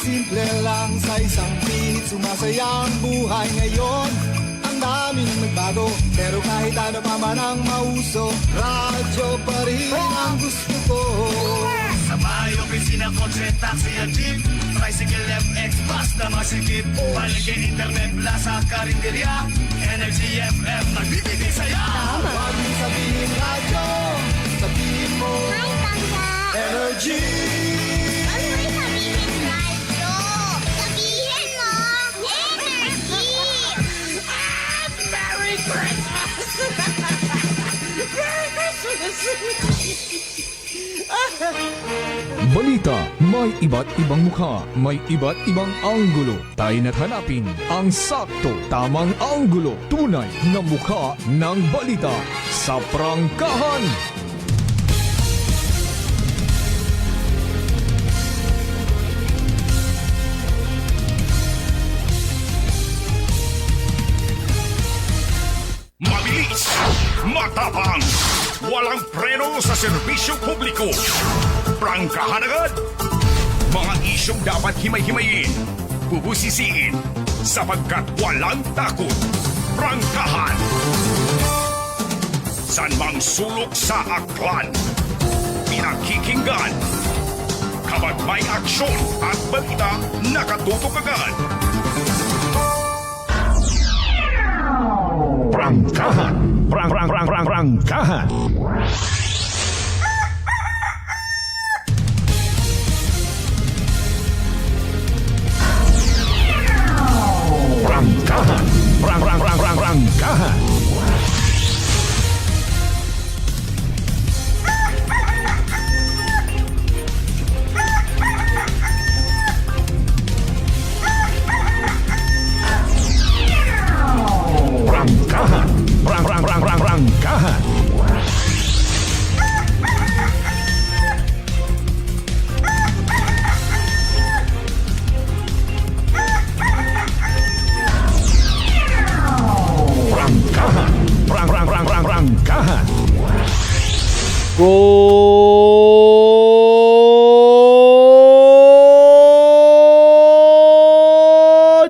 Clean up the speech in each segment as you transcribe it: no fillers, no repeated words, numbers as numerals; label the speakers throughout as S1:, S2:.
S1: simple lang sa isang beat. Sumasaya ang buhay ngayon. Ang daming nagbago, pero kahit ano pa man ang mauso, radyo pa rin ang gusto ko.
S2: Sa bahay, opisina, kotse, taxi at jeep, tricycle, FX, bus na masikip, palengke, internet, plaza, karinderya, Energy FM, nagbibigay saya.
S1: Huwag mo sabihin radyo, sabihin mo
S3: Hi, Tanda!
S1: Energy.
S3: Huwag mo sabihin radyo! Sabihin mo, energy!
S2: Merry Christmas! Merry Christmas!
S4: Balita, may iba't ibang mukha, may iba't ibang anggulo. Tayo na't hanapin ang sakto, tamang anggulo, tunay na mukha ng balita sa prangkahan.
S2: Mabilis, matapang, walang preno sa serbisyo publiko. Prangkahan agad. Mga isyong dapat himay-himayin, bubusisiin, sapagkat walang takot. Prangkahan. San mang sulok sa aklan, pinakikinggan. Kapag may aksyon at balita, nakatutok agad. Prangkahan. Prangkahan. Prangkahan. Prangkahan. Prangkahan. Prangkahan. Prangkahan.
S5: Good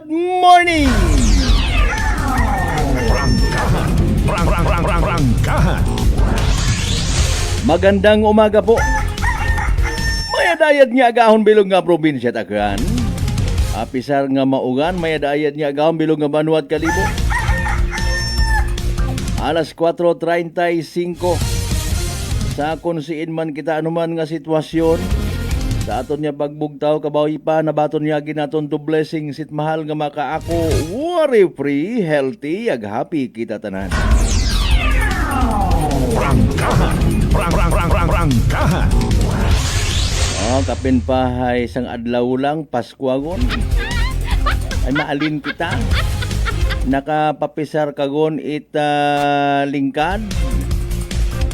S5: morning!
S2: Prangkahan.
S5: Magandang umaga po. Mayadayad nga agahon bilog nga probinsya takran. Apisar nga maugan, mayadayad nga agahon bilog nga Banuat Kalibo. Alas 4:35 sa kunsiin man kita anuman nga sitwasyon sa aton niya pagbugtaw kabawi pa nabaton niya ginaton to blessing sit mahal nga makaako worry free healthy ag happy kita tanan.
S2: Prangkahan. Prangkahan.
S5: Oh, kapin pahay sang adlaw lang Paskwagon. Ay maalin kita. Nakapapisar kagon lingkad.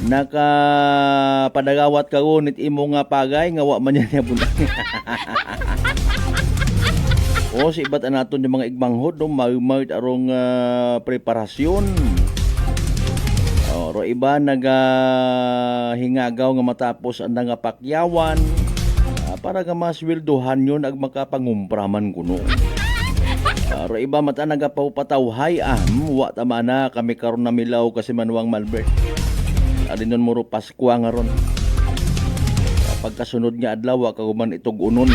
S5: Nakapadagawat kagon imo nga pagay nga wa man niya bulan. O si iba't anaton yung mga igmanghod no magmawit arong preparasyon. O ro iba hingagaw nga matapos ang nga pakyawan para nga masweldohan yun ag makapangumpraman kuno. Ro iba mata nagapawpatawhay wa tama na kami karon na milaw kasi manuang Malbert. Adinon mo ro Pasko nga ron. Pagkasunod nga adlaw wa kaguman itog unon.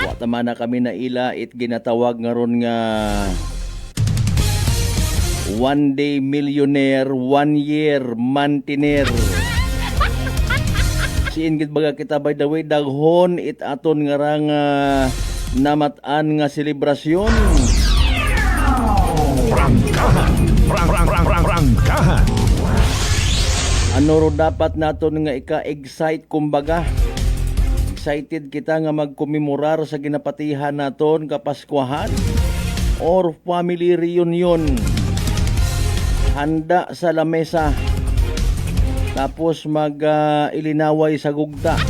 S5: Wa tama na kami na ila it ginatawag nga ron nga one day millionaire, 1 year mantiner. Ingit baga kita by the way daghon it aton nga rang namatan nga selebrasyon.
S2: Prangkahan. Prangkahan.
S5: Ano ro dapat naton nga ika-excite kumbaga. Excited kita nga magkomemorar sa ginapatihan naton Kapaskwahan or family reunion. Handa sa lamesa. Tapos ilinaway sa gugta.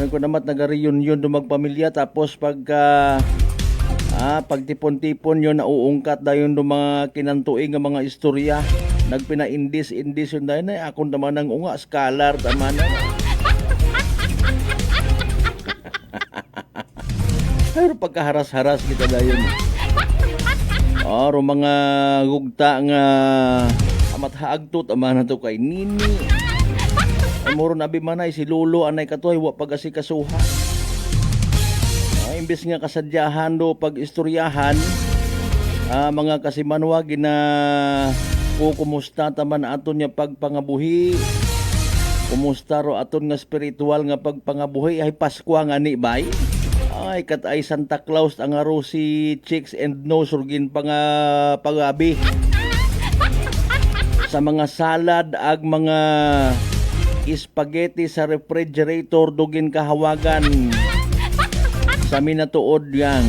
S5: Ko namat naga-reunion do magpamilya tapos pagtipon-tipon yon nauungkat dayon do mga kinantuig nga mga istorya. Nagpina-indis yun dahil na akong naman ang unga scholar tama na. pero pagkaharas-haras kita dayon. Aro mga gugta nga amat haagtot ama na to kay Nini. Ay moro na bimanay si Lolo anay katoy wa pag-asikasuha. Ay imbes nga kasadyahan do pag-istoryahan mga kasimanwa gina kumusta taman aton nya pagpangabuhi. Kumusta ro aton nga spiritual nga pagpangabuhi ay Pasko nga ni bay. Ay kat ay Santa Claus ang aro si Chicks and No surgin pagabi. Sa mga salad ag mga spaghetti sa refrigerator dugin kahawagan. Sa minatuod yang.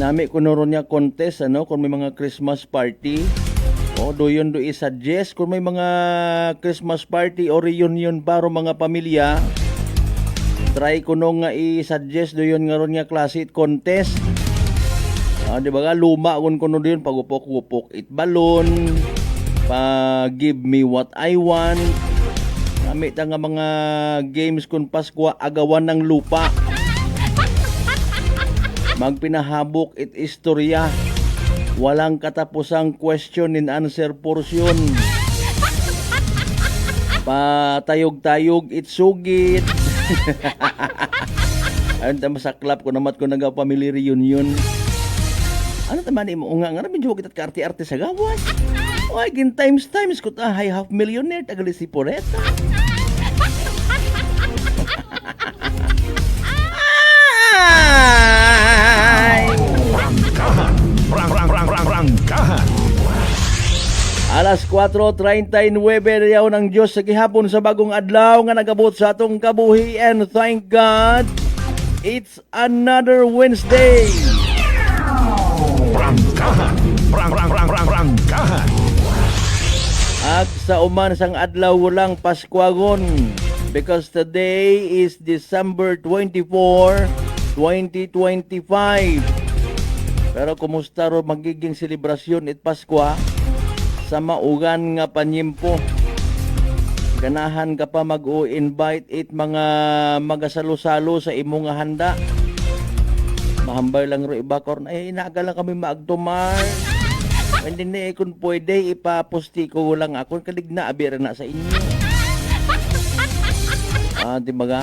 S5: Nami kuno ron niya contest kung may mga Christmas party. O doyon do i-suggest kung may mga Christmas party o reunion baro mga pamilya. Try ko nung nga i-suggest doyon nga ron nga klase contest. Di ba nga luma kun kuno doyon pagupok-upok it balloon, give me what I want. Kami ta nga mga games kun Pasko agawan ng lupa. Magpinahabok it istorya. Walang katapusang question and answer portion. Patayog-tayog itsugit. Ayun tama sa club ko namat ko nag-family reunion. Ano taman mo nga nga medyo kita ka-arte-arte sa gawas. Oy gin times ko ta high half millionaire tagali si Poreta.
S4: Rangkahan.
S5: Alas 4:39 yaw ng Diyos sa gihapon sa bagong adlaw nga nagabot sa atong kabuhi and thank God it's another Wednesday.
S4: Rangkahan.
S5: At sa uman sang adlaw walang Paskwagon because today is December 24, 2025. Pero kumusta ro magiging selebrasyon it Paskwa sa maugan nga panyimpo? Ganahan ka pa mag-o-invite it mga magasalo-salo sa imo nga handa. Mahambay lang ro iba korn ay inaga lang kami maagtumar. Hindi na kung pwede ipaposti ko lang ako kaligna abira na sa inyo. Di ba ga?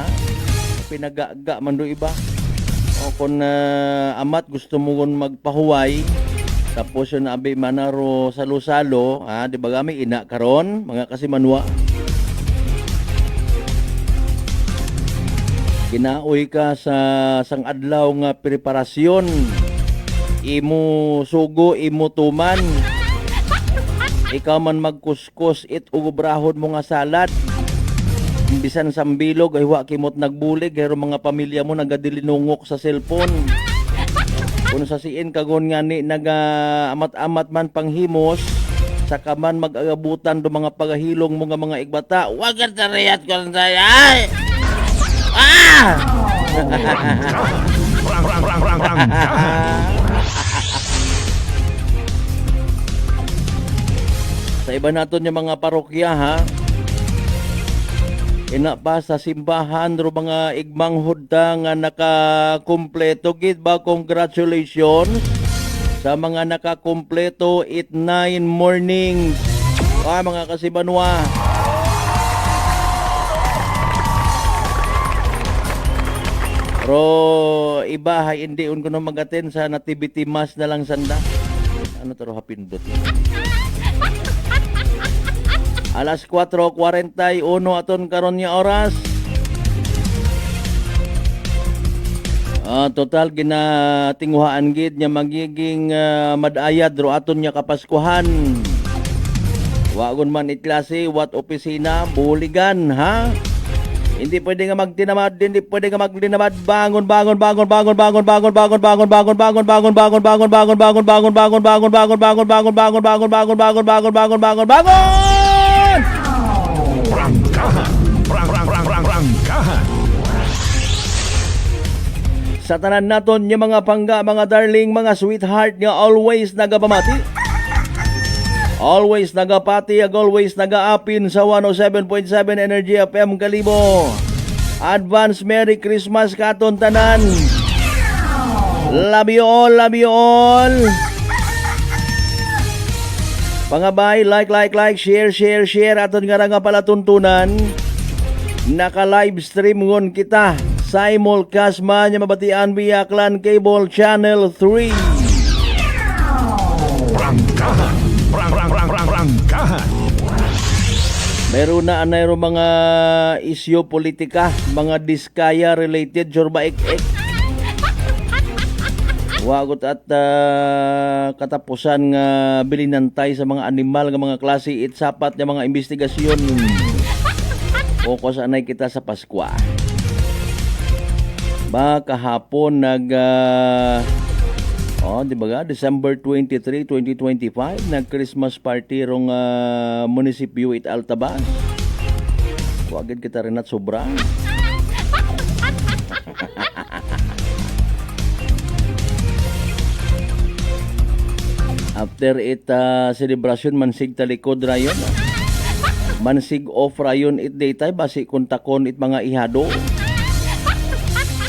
S5: Pinagaga man do iba. O kung amat gusto mo kung magpahuway tapos yun abi manaro salo-salo di ba kami ina karon mga kasimanwa ginaoy ka sa sang adlaw nga preparasyon imo sugo imo tuman ikaw man magkuskus it ugobrahon mo nga salad bisan sambilog ay wa kimot nagbulig pero mga pamilya mo nagadilinungok sa cellphone. Kung sa siin kagon nga ni amat-amat man panghimos saka man mag-agabutan do mga pagahilong mo nga mga igbata. Wag ka tariyat ko lang tayo. Ay! Sa iba naton yung mga parokya ha. Ina pa sa simbahan ro mga igmang hudda nga nakakumpleto gid ba congratulations sa mga nakakumpleto it 9 mornings mga kasibanwa. Ro iba hay hindi un kuno magaten sa nativity mass na lang sanda. Ano to ro hapindot. Alas 4:41 aton karon nga oras. Total ginatinguhaan gid nya magiging madayad ro aton nya kapaskuhan. Wagon man iklase wat opisina buligan ha. Hindi pwede nga magtinamad, hindi pwede nga maglinamad. Bangon.
S4: Rangkahan.
S5: Sa tanan naton yung mga pangga, mga darling, mga sweetheart nga always nagapamati. Always nagapati, always nagaapin sa 107.7 Energy FM Kalibo. Advance Merry Christmas katon tanan. Love you all, love you all. Pangabay, like, share, aton nga pala tuntunan. Naka-live stream ngon kita. Simulcast man yung mabatian via Clan Cable Channel 3.
S4: Prangkahan. Prangkahan.
S5: Meron na anayro mga isyo politika, mga diskaya related, jorba-ek-ek. Wagot at katapusan nga bilinantay sa mga animal nga mga klase it sapat nga mga investigasyon. Focus anay kita sa Paskwa. Ba kahapon di ba ga December 23, 2025 nag Christmas party rong munisipyo it Altabas. Wagid kita rin at sobra. After it celebration mansig talikod rayon. Mansig off rayon it daytay basi kontakon it mga ihado.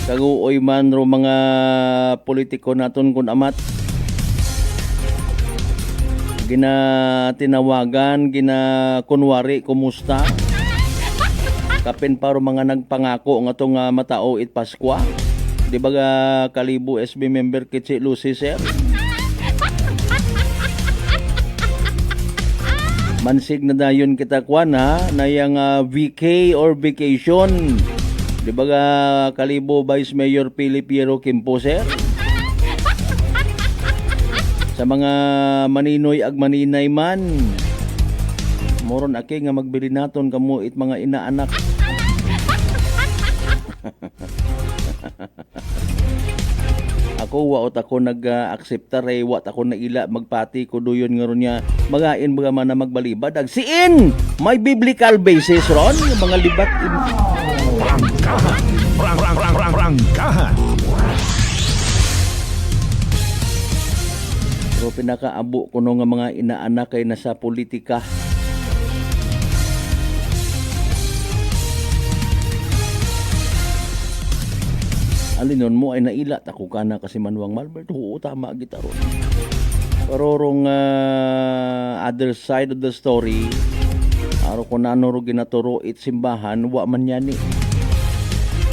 S5: Kaguoy man ro mga politiko naton kun amat. Tinawagan, kunwari kumusta. Kapin paro mga nagpangako nga tong matao it Paskwa. Di ba Kalibo SB member Kitsi Lucy sir? Mansig na dayon kita kwan na yung VK or vacation. Di ba Kalibo Vice Mayor Philip Piero Kimpo sir? Sa mga maninoy ag maninay man, moron aki nga magbili naton kamo it mga inaanak. Ako waot ako nag-aksepta ray wat ako na ila magpati ko duyon nga ron niya magain mga man na magbalibad ag siin may biblical basis ron yung mga libat
S4: Prangkahan.
S5: pero pinakaabo ko no nga mga inaanak kay nasa politika. Alinon mo ay nailat ako kana kasi Manuang Malbert. Oo, tama gitaron. Pero rong other side of the story, aro ko na ano ro ginaturo it simbahan, wa man yan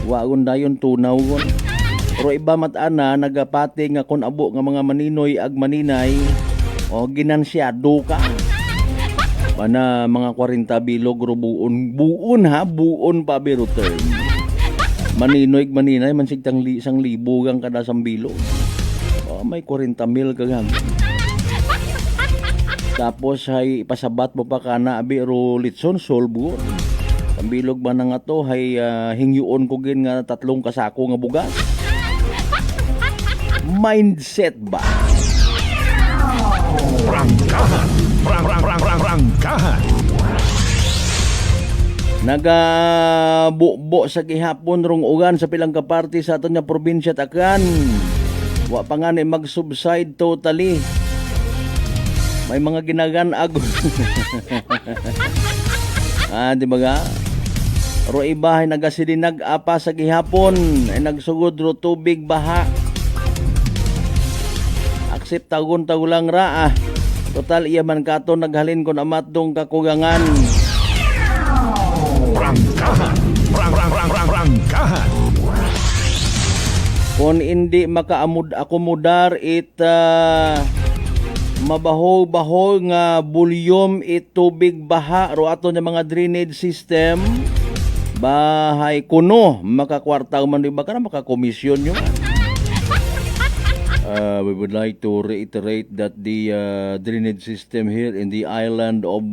S5: wa dayon tunaw gon. Pero iba matana nagapati nga kun abo nga mga maninoy ag maninay o ginansyado ka. Mana mga 40 bilog ro buon pa biro term. Maninoy maninay mansig tang isang libo gang kada sambilo. May 40 mil kagang. Tapos ay ipasabat mo pa kana abi ro litson solbur. Sambilog ba na nga to hay hingyuon ko gin nga 3 kasako nga bugas. Mindset ba?
S4: Prangkahan.
S5: Nagabubo sa gihapon rong ugan sa pilang kaparti sa aton nga probinsya takan. Wa pa nga ni mag-subside totally. May mga ginaganag. Di ba ga? Ro iba ay nagasilinag apa sa gihapon ay nagsugod ro tubig baha. Aksep tagon-tagulang ra Total iya man kato naghalin kon amat dong kakugangan.
S4: Prangkahan.
S5: Kung hindi maka-akomodar it mabaho-baho nga bulyom it tubig baha ro ato ng mga drainage system bahay kuno makakwarta man di ba ka na makakomisyon nyo. We would like to reiterate that the drainage system here in the island of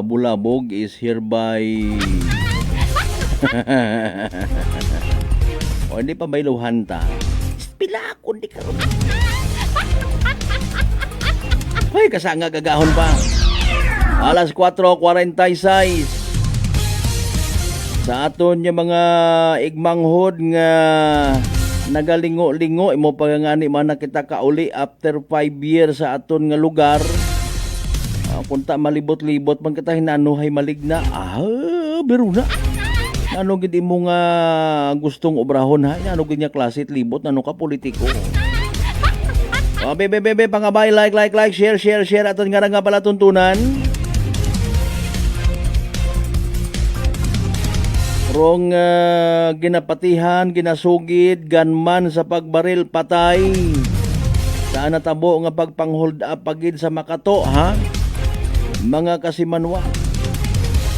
S5: Bulabog is hereby o hindi pa bailuhan ta. Pila ako di karon. Ay kasanga gagahon pa. Alas 4:46 sa aton yung mga igmanghod nga nagalingo-lingo imo pagangani man na kita kauli after 5 years sa aton nga lugar. Punta malibot-libot man kita hinanuhay maligna. Biro na. Ano gid imo nga gustong obrahon ha? Ano gid nga klase at libot ano ka politiko? Oh, bebe pangabay like share aton nga pala tuntunan. Rong ginapatihan, ginasugid, ganman sa pagbaril patay. Saan natabo nga pagpang-hold up pagid sa Makato ha? Mga kasimanwa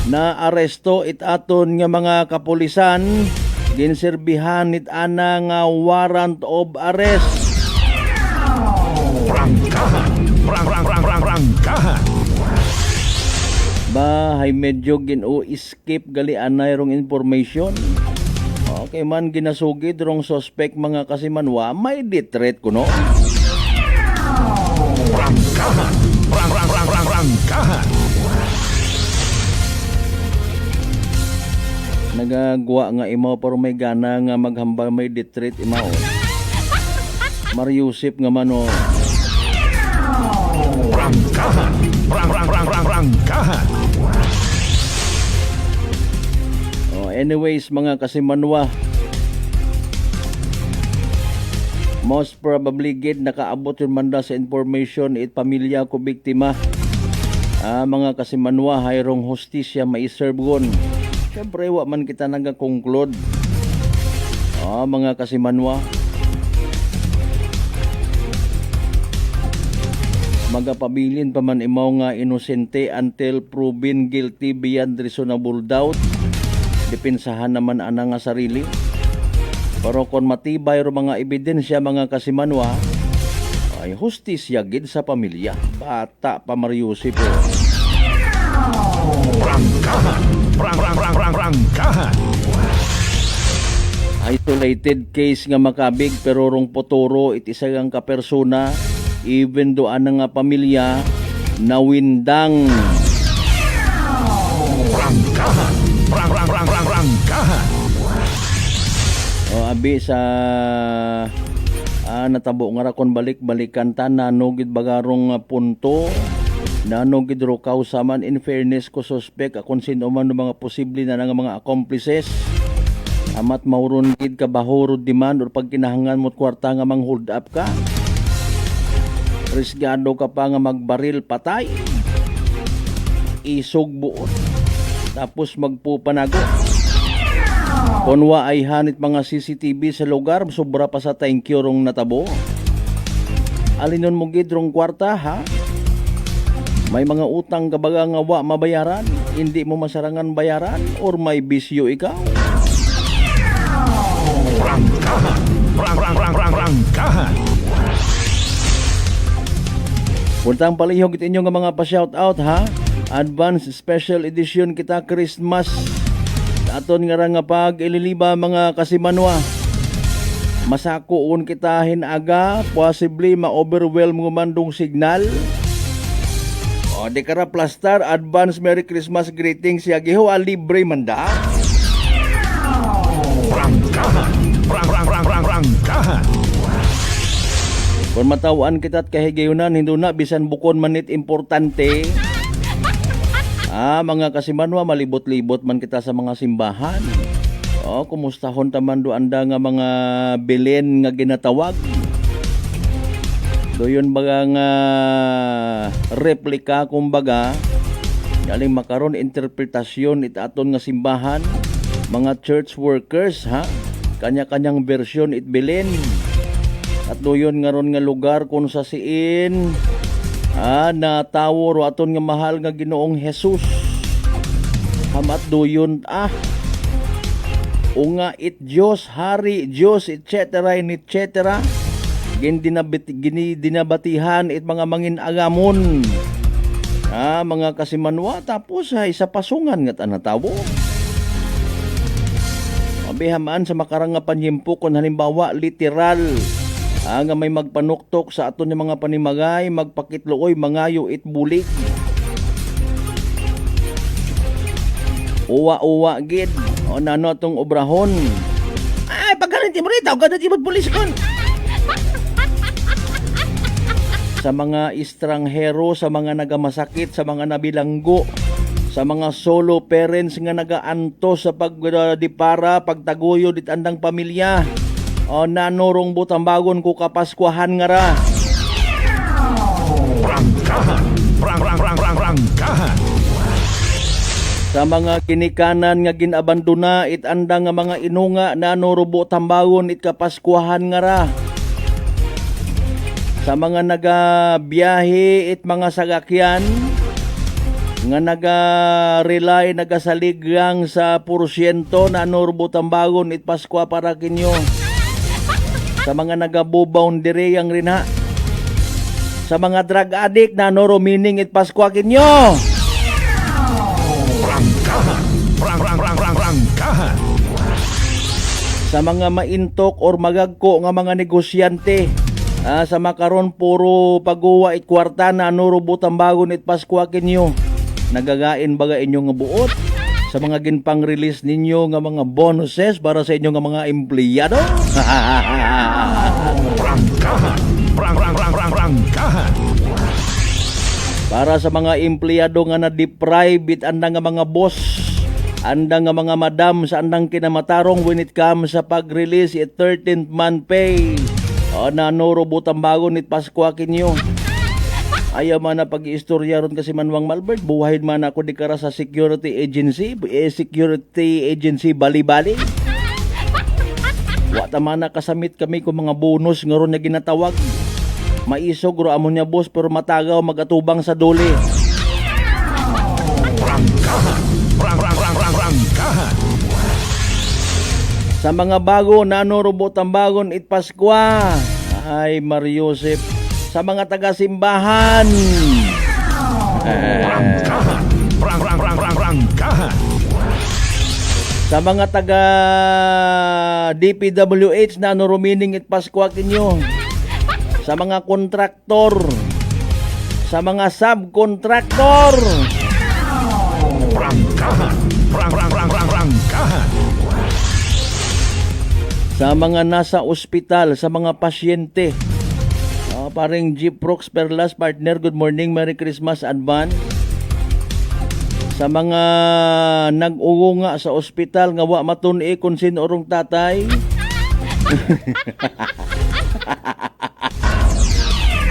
S5: na aresto it aton nga mga kapulisan ginserbihan it ana nga warrant of arrest.
S4: Prangkahan.
S5: Bahay medyo ginu-escape gali anay rong information. Okay man ginasugid rong suspect mga kasimanwa may detret kuno.
S4: Prangkahan.
S5: Nagagawa nga imaw pero may gana nga maghambal may detret imaw. Mariusip nga mano.
S4: Prangkahan.
S5: Oh, anyways mga kasimanwa, most probably gid nakaabot yung manda sa information it pamilya ko biktima. Mga kasimanwa hayrong hostisya maiserve gon. Siyempre wa man kita nagka-conclude. Mga kasimanwa, magapabilin pa man imaw nga inosente until proven guilty beyond reasonable doubt. Depensahan naman ana nga sarili. Pero kung matibay ro mga ebidensya mga kasimanwa, ay hustisya gid sa pamilya. Bata pa Mariusip.
S4: Prangkahan.
S5: Isolated case nga makabig pero rong potoro it isa ang kapersona even do ana nga pamilya nawindang.
S4: Prangkahan.
S5: Abi sa natabo nga ra kon balik-balikan ta nanogid bagarong punto nanogid ro kausaman in fairness ko suspect kung sino man mga posible na nga mga accomplices amat mauron gid ka bahurod demand or pag kinahangan mo kwarta nga mang hold up ka risgado ka pa nga magbaril patay isog buot tapos magpupanago konwa ay hanit mga CCTV sa lugar sobra pa sa thank you rong natabo alinon mo gid rong kwarta ha may mga utang ka baga nga wa mabayaran hindi mo masarangan bayaran or may bisyo ikaw.
S4: Prangkahan.
S5: Puntang palihog it inyo nga mga pa-shoutout ha. Advance special edition kita Christmas. Aton nga ra nga pag ililiba mga kasimanwa. Masakuon kita hinaga, possibly ma-overwhelm ng mandong signal. O di kara plastar, advance Merry Christmas greetings yagiho libre manda.
S4: Prangkahan.
S5: Kung matawaan kita't kahigayunan, hindi na bisan bukon manit importante. Mga kasimanwa, malibot-libot man kita sa mga simbahan. Kumustahon taman do anda nga mga Belen nga ginatawag. Doyon baga nga replika kumbaga. Galing makaron interpretasyon itaton nga simbahan. Mga church workers ha. Kanya-kanyang version it Belen. At doyon nga ron nga lugar kung sa siin natawo ro aton nga mahal nga Ginoong Jesus. Hamat doyon unga it Diyos, Hari, Diyos, etc. Dinabatihan it mga mangin agamon. Mga kasimanwa tapos isa pasungan nga tanatawo. Mabihamaan sa makarang nga panyimpo kung halimbawa literal nga may magpanuktok sa aton nga mga panimagay, magpakitluoy, mangayo it bulik. Uwa gid. Nano atong obrahon. Ay, pagkalinti mo rito, ganun timod pulis kon. Sa mga estranghero, sa mga nagamasakit, sa mga nabilanggo, Sa mga solo parents nga nagaanto sa pagdipara, pagtaguyod it andang pamilya. O nanorong butambagon ko kapaskwahan nga ra.
S4: Prangkahan. Prangkahan.
S5: Sa mga kinikanan nga ginabandona it andang nga mga inunga nanurubo tambagon it kapaskwahan nga ra. Sa mga nagabiyahe it mga sagakyan nga naga-rely, nagasaligang sa porsyento na nurbo tambagon it Paskwa para kinyo. Sa mga nagabuboundary ang rin ha. Sa mga drug addict na noro meaning it Paskwa kinyo.
S4: Prangkahan.
S5: Sa mga maintok or magagko nga mga negosyante, sa makaron puro pagguwa it kwarta na nuro butambagon it Paskwa kinyo. Nagagain baga inyong nga buot sa mga ginpang-release ninyo nga mga bonuses para sa inyo nga mga empleyado.
S4: Prangkahan. Prangkahan.
S5: Para sa mga empleyado nga na-deprive it andang nga mga boss, andang nga mga madam sa andang kinamatarong when it comes sa pag-release it 13th month pay. O na nuro butambagon it Paskwa kinyo. Ayaw man na pag-iistorya ron kasi Manwang Malbert, buhayin man ako di kara sa security agency, bali-bali. Wata man na kasamit kami kung mga bonus nga ron na ginatawag. Maisog ro amon niya boss pero matagaw magatubang sa dole.
S4: Prangkahan. Prangkahan.
S5: Sa mga bago na robot ang bagon it Paskwa. Ay Mariosep. Sa mga taga-simbahan.
S4: Prangkahan. Prangkahan.
S5: Sa mga taga DPWH na rumining it Paskwa kinyo. Sa mga kontraktor. Sa mga subkontraktor.
S4: Prangkahan. Prangkahan.
S5: Sa mga nasa ospital, sa mga pasyente. Paring Jeep Rocks Perlas partner, good morning, Merry Christmas advance. Sa mga nag-ugo nga sa ospital nga wa matun-i kung sino orong tatay.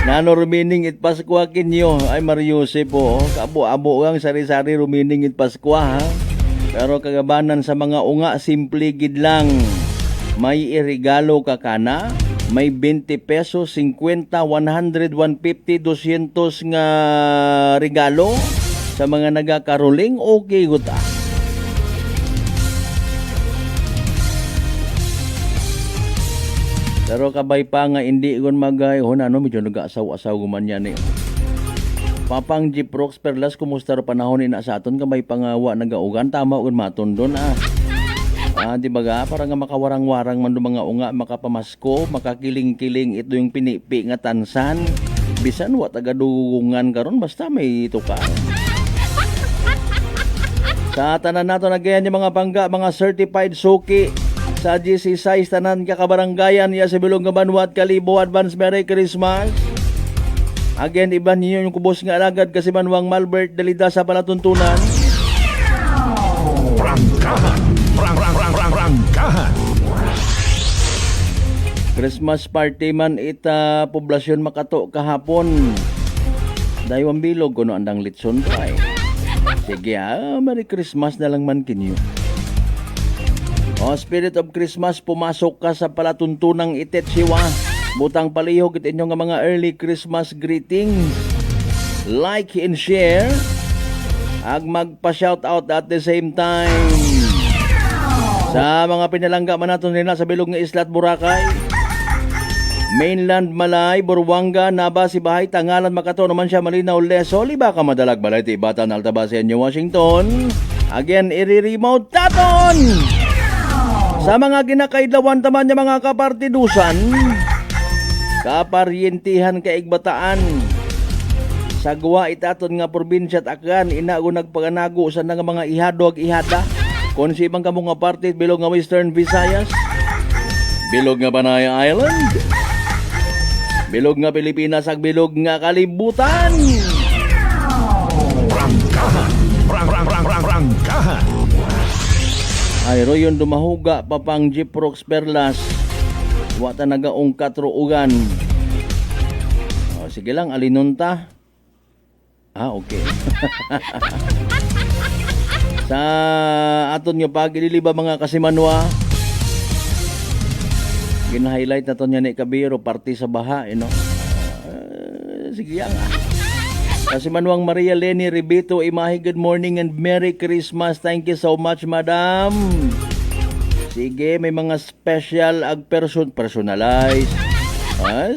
S5: Nano rumining it Paskwa kinyo. Ay Mariose po, kabo-abo ang sari-sari rumining it Paskwa ha. Pero kagabanan sa mga unga, simple gid lang. May irigalo ka kana. May 20 pesos, 50, 100, 150, 200 nga regalo sa mga nagakaroling. Okay, guta. Pero kabay pa nga hindi gon magay ano medyo nag-asaw-asaw guman yan eh. Papang Jeep Rocks Perlas, kumusta ro panahon ina sa aton kabay pangawa nagaugan tama gon maton don di ba ga? Para nga makawarang-warang man do mga unga, makapamasko, makakiling-kiling ito yung pinipi nga tansan. Bisan wa tagadugungan karon basta may tuka. Sa tanan nato nagayan yung mga bangga, mga certified suki sa GC size tanan kakabaranggayan ya sa Bilong Banwat Kalibo, advance Merry Christmas. Again, iban niyo yung kubos nga alagad kasi Manwang Malbert dalida sa palatuntunan.
S4: Prangkahan. Prangkahan.
S5: Christmas party man ita poblasyon Makato kahapon. Daywang bilog kuno andang litson pa eh. Sige Merry Christmas na lang man kinyo. Spirit of Christmas, pumasok ka sa palatuntunang Itetsiwa. Butang palihog it inyong mga early Christmas greetings. Like and share. Ag magpa-shoutout at the same time. Sa mga pinalangga man natin nila sa bilog nga Isla at Boracay, Mainland Malay, Buruanga, Naba, Sibahay, Tangalan, Makato naman siya Malinaw, Leso, Libaka, Madalag, Balay, Tibatan, Altabasen, New Washington. Again, iri-remote taton! Sa mga ginakaidlawan taman niya mga kapartidusan, kaparyentihan kaigbataan, sagwa itaton nga probinsya at akan, inago nagpaganago sa nga mga ihado ag ihada. Kung sibang ka mga partit, bilog nga Western Visayas, bilog nga Banaya Island, bilog nga Pilipinas, ag bilog nga kalibutan.
S4: Prangkahan.
S5: Ay royon dumahuga pa pang Gyprox Perlas. Wa ta nagaong katruugan. Sige lang, alinunta. Okay. Sa aton nga pagililiba mga kasimanwa, gin-highlight na to niya ni Kabiro, party sa baha, sige yan. Kasimanwang Maria Leni Ribito, Imahe, good morning and Merry Christmas. Thank you so much, madam. Sige, may mga special ag personalize.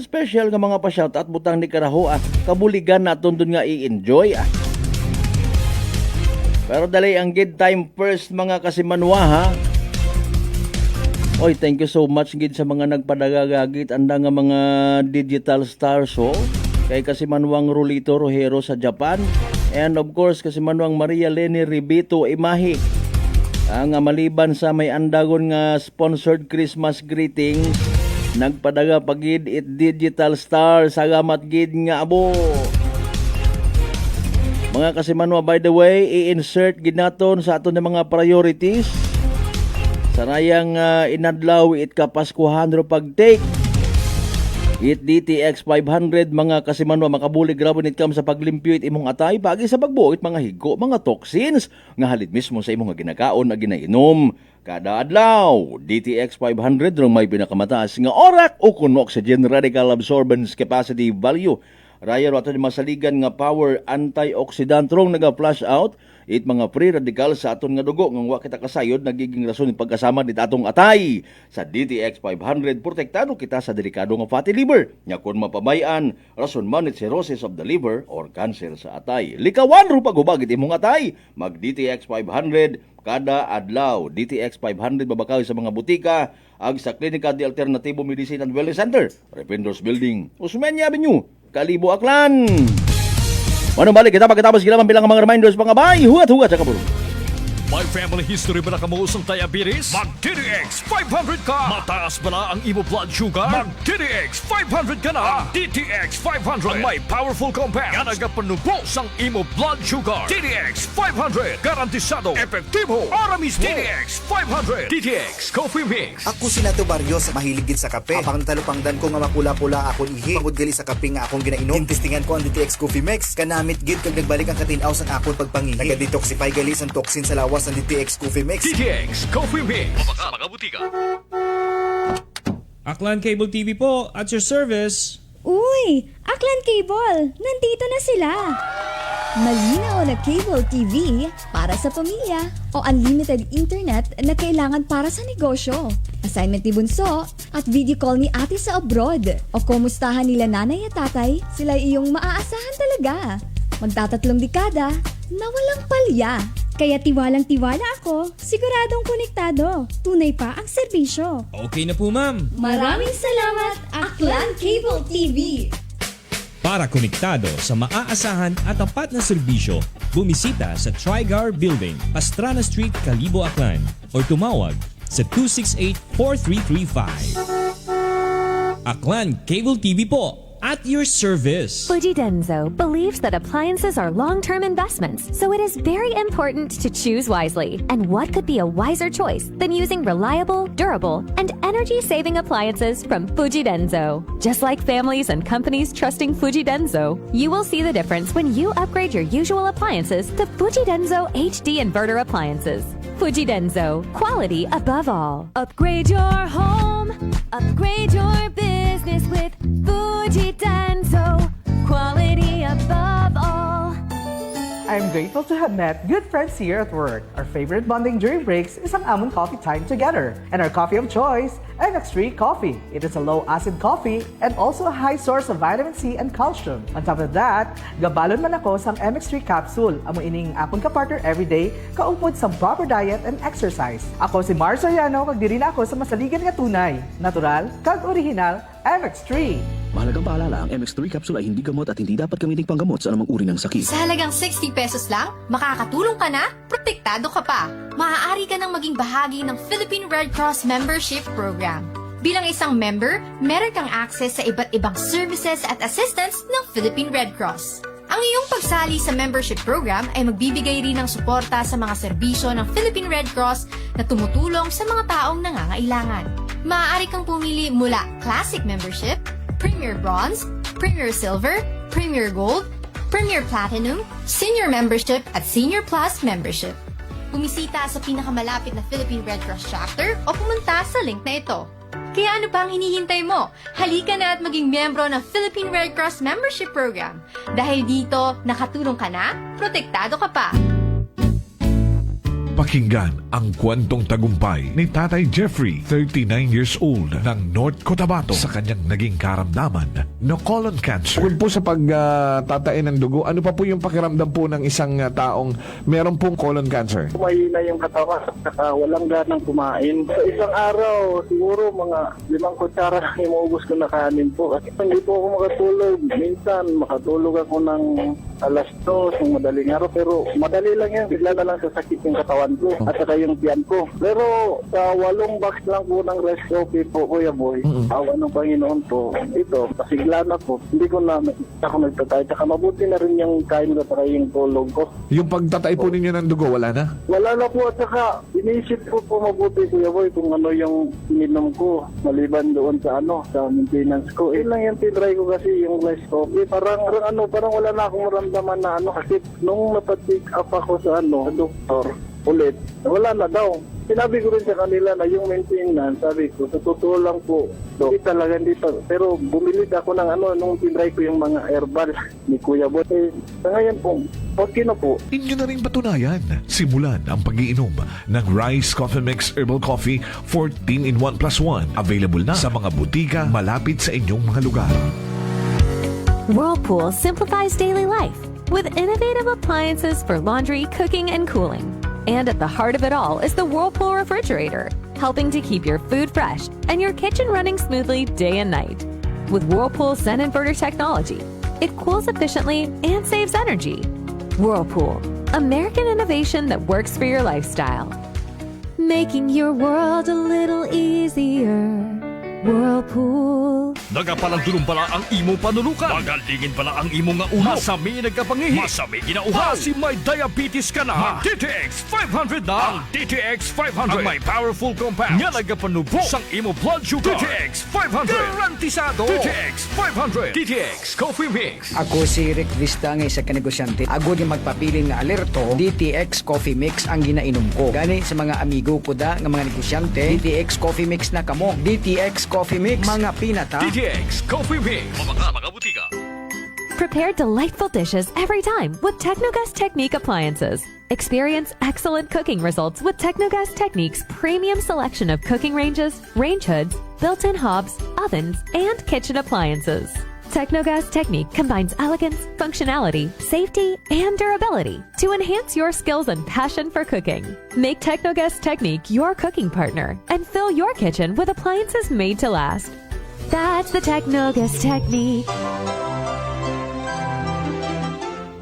S5: Special nga mga pa-shout at butang ni Karaho. Kabuligan naton dun nga i-enjoy. Pero dali ang good time first mga kasimanwa ha. Oy, thank you so much gid sa mga nagpadagagagit anda nga mga digital stars kay kasimanwang Rolito Rojero sa Japan, and of course kasimanwang Maria Leni Ribito Imahe. Ang maliban sa may andagon nga sponsored Christmas greetings, nagpadaga pagid it digital star sagamat gid nga abo. Mga kasimanwa, by the way, i-insert gid naton sa aton mga priorities. Sarayang inadlaw it kapaskuhan ro pag-take. It DTX 500 mga kasimanwa, makabulig rabon it kam sa paglimpyo it imong atay pagi sa pagbuot mga higo, mga toxins nga halid mismo sa imong ginakaon na ginainom. Kada adlaw, DTX 500 rong may pinakamataas nga orak o kuno oxygen radical absorbance capacity value. Raya ro ato ni masaligan nga power antioxidant rong naga-flush out it mga free radical sa aton nga dugo nga wa kita kasayod nagiging rason ni pagkasama nit atong atay. Sa DTX 500 protektado kita sa delikado nga fatty liver nya kun mapamayan rason man it cirrhosis of the liver or cancer sa atay. Likawan ro pagubag it imong atay, mag DTX 500 kada adlaw. DTX 500 babakaw sa mga butika ag sa Klinika de Alternativo Medicine and Wellness Center, Rependors Building, Usmeña Avenue, Kalibo, Aklan. Manong balik kita pagkatapos gila bilang mga reminders mga bay, hugat-hugat sa kabulong.
S6: May family history ba na kamuusong diabetes? Mag-DTX 500 ka! Mataas ba na ang imo blood sugar? Mag-DTX 500 ka na! Ang DTX 500 ang may powerful compounds nga nagapanubos ang imo blood sugar. DTX 500 garantisado, epektibo, aramis DTX 500 DTX Coffee Mix.
S7: Ako si Nato Barrios, mahilig gid sa kape. Apang talupangdan ko nga makula-pula akong ihi. Pagod gali sa kape nga akong ginainom. Tintistingan ko ang DTX Coffee Mix. Kanamit gid kag nagbalik ang katinaw sa akong pagpangihi. Naga-detoxify gali sa toxin sa lawas ng DTX Coffee Mix.
S6: DTX Coffee Mix. Mabaka mga butika.
S8: Aklan Cable TV po, at your service.
S9: Uy! Aklan Cable! Nandito na sila! Malinaw na cable TV para sa pamilya o unlimited internet na kailangan para sa negosyo. Assignment ni Bunso at video call ni ate sa abroad. O kumustahan nila nanay at tatay, sila iyong maaasahan talaga. Magtatatlong dekada na walang palya. Kaya tiwalang-tiwala ako, siguradong konektado. Tunay pa ang serbisyo.
S8: Okay na po ma'am.
S9: Maraming salamat, Aklan Cable TV!
S8: Para konektado sa maaasahan at tapat na serbisyo, bumisita sa Trigar Building, Pastrana Street, Kalibo, Aklan o tumawag sa 268-4335. Aklan Cable TV po, at your service.
S10: Fujidenzo believes that appliances are long-term investments, so it is very important to choose wisely. And what could be a wiser choice than using reliable, durable, and energy-saving appliances from Fujidenzo? Just like families and companies trusting Fujidenzo, you will see the difference when you upgrade your usual appliances to Fujidenzo HD inverter appliances. Fujidenzo, quality above all. Upgrade your home, upgrade your business with Fujidenzo, quality above all.
S11: I'm grateful to have met good friends here at work. Our favorite bonding during breaks is ang amon coffee time together. And our coffee of choice, MX3 Coffee. It is a low-acid coffee and also a high source of vitamin C and calcium. On top of that, gabalon man ako sa MX3 capsule. Amo ining akong kapartner everyday, kaupod sa proper diet and exercise. Ako si Mars Soriano, magdiri na ako sa masaligan nga tunay, natural, kag original, MX3.
S12: Mahalagang paalala, ang MX3 capsule ay hindi gamot at hindi dapat gamitin panggamot sa anumang uri ng sakit.
S13: Sa halagang 60 pesos lang, makakatulong ka na, protektado ka pa. Maaari ka nang maging bahagi ng Philippine Red Cross Membership Program. Bilang isang member, meron kang access sa iba't ibang services at assistance ng Philippine Red Cross. Ang iyong pagsali sa membership program ay magbibigay rin ng suporta sa mga serbisyo ng Philippine Red Cross na tumutulong sa mga taong nangangailangan. Maaari kang pumili mula Classic Membership, Premier Bronze, Premier Silver, Premier Gold, Premier Platinum, Senior Membership at Senior Plus Membership. Bumisita sa pinakamalapit na Philippine Red Cross chapter o pumunta sa link na ito. Kaya ano pa ang hinihintay mo? Halika na at maging miyembro ng Philippine Red Cross Membership Program. Dahil dito, nakatulong ka na, protektado ka pa.
S14: Pakinggan ang kwentong tagumpay ni Tatay Jeffrey, 39 years old, ng North Cotabato sa kanyang naging karamdaman na colon cancer.
S4: Kung po sa pagtatain ng dugo, ano pa po yung pakiramdam po ng isang taong meron pong colon cancer?
S15: Mahina yung katawan at walang ganang kumain. Sa isang araw, siguro mga 5 kutsara lang yung maubos ko na kanin po. Kasi hindi po ako makatulog. Minsan, makatulog ako ng alas 2 ng madaling araw. Pero madali lang yan. Bigla na lang sasakit yung katawan ko at saka yung tiyan ko. Pero sa 8 box lang po ng rice coffee po, Kuya Boy, awa ng Panginoon po, ito, pasigla na po. Hindi ko na ako nagtatay. Saka mabuti na rin yung kain ko at yung tulog ko.
S4: Yung pagtatay po ninyo ng dugo, wala na?
S15: Wala na po at saka inisip ko po mabuti, Kuya Boy, kung ano yung ininom ko maliban doon sa sa maintenance ko. Lang yung tinry ko kasi yung rice coffee. Parang wala na akong maramdaman na kasi nung napatik up ako sa doktor ulit, wala na daw. Sinabi ko rin sa kanila na yung maintenance, sabi ko, sa totoo lang po, hindi talaga dito. Pero bumili ako ng nung tinry ko yung mga herbal ni Kuya Boy. Sa ngayon po, okay na po.
S14: Inyo na rin patunayan. Simulan ang pag-iinom ng Rice Coffee Mix Herbal Coffee 14-in-1+1. Available na sa mga butika malapit sa inyong mga lugar.
S10: Whirlpool simplifies daily life with innovative appliances for laundry, cooking, and cooling. And at the heart of it all is the Whirlpool refrigerator, helping to keep your food fresh and your kitchen running smoothly day and night. With Whirlpool Zen Inverter technology, it cools efficiently and saves energy. Whirlpool, American innovation that works for your lifestyle. Making your world a little easier. Whirlpool.
S6: Nagapalandulong pala ang imo panulukan. Magalingin pala ang imo nga ulo. Masami nagkapangihi. Masami ginauha. Si may diabetes ka na. DTX 500 na. Ang DTX 500. Ang may powerful compounds. Nga nagapanubo sang imo blood sugar. DTX 500. Garantisado. DTX 500. DTX Coffee Mix.
S16: Ako si Rick Vista nga isa ka negosyante. Ako di magpapiling nga alerto. DTX Coffee Mix ang ginainom ko. Gani sa mga amigo ko da nga mga negosyante. DTX Coffee Mix na kamo. DTX Coffee Mix. Mga pinata.
S6: DTX Coffee Mix. Mga butika.
S10: Prepare delightful dishes every time with Technogas Technique appliances. Experience excellent cooking results with Technogas Technique's premium selection of cooking ranges, range hoods, built-in hobs, ovens, and kitchen appliances. Technogas Technique combines elegance, functionality, safety, and durability to enhance your skills and passion for cooking. Make Technogas Technique your cooking partner and fill your kitchen with appliances made to last. That's the Technogas Technique.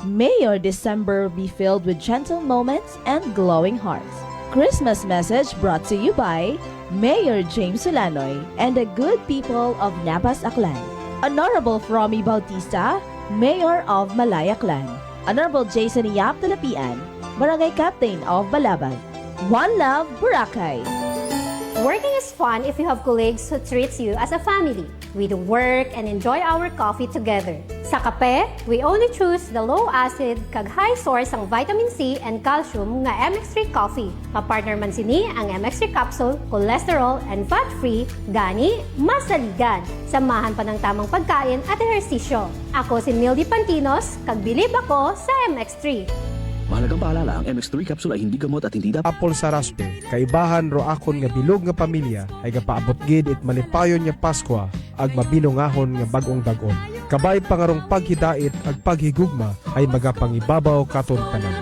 S17: May your December be filled with gentle moments and glowing hearts. Christmas message brought to you by Mayor James Solanoy and the good people of Napas Aklan. Honorable Fromy Bautista, Mayor of Malayaklan. Honorable Jason Yap Talapian, Barangay Captain of Balabag. One Love, Boracay.
S18: Working is fun if you have colleagues who treats you as a family. We do work and enjoy our coffee together. Sa kape, we only choose the low-acid kag high source ang vitamin C and calcium nga MX3 coffee. Kapartner man sini ang MX3 capsule, cholesterol and fat-free, gani, masaligan. Samahan pa ng tamang pagkain at ehersisyo. Ako si Mildy Pantinos, kag bilib ako sa MX3.
S12: Mahalagang paalala, ang MX3 capsule ay hindi gamot at hindi dapat
S19: Apple sa raspberry, kaibahan ro akon nga bilog nga pamilya ay gapaabot gid it malipayon nga Paskwa ag mabilongahon nga bag-ong dagon. Kabay pangarong paghidait ag paghigugma ay magapangibabaw katon tanan.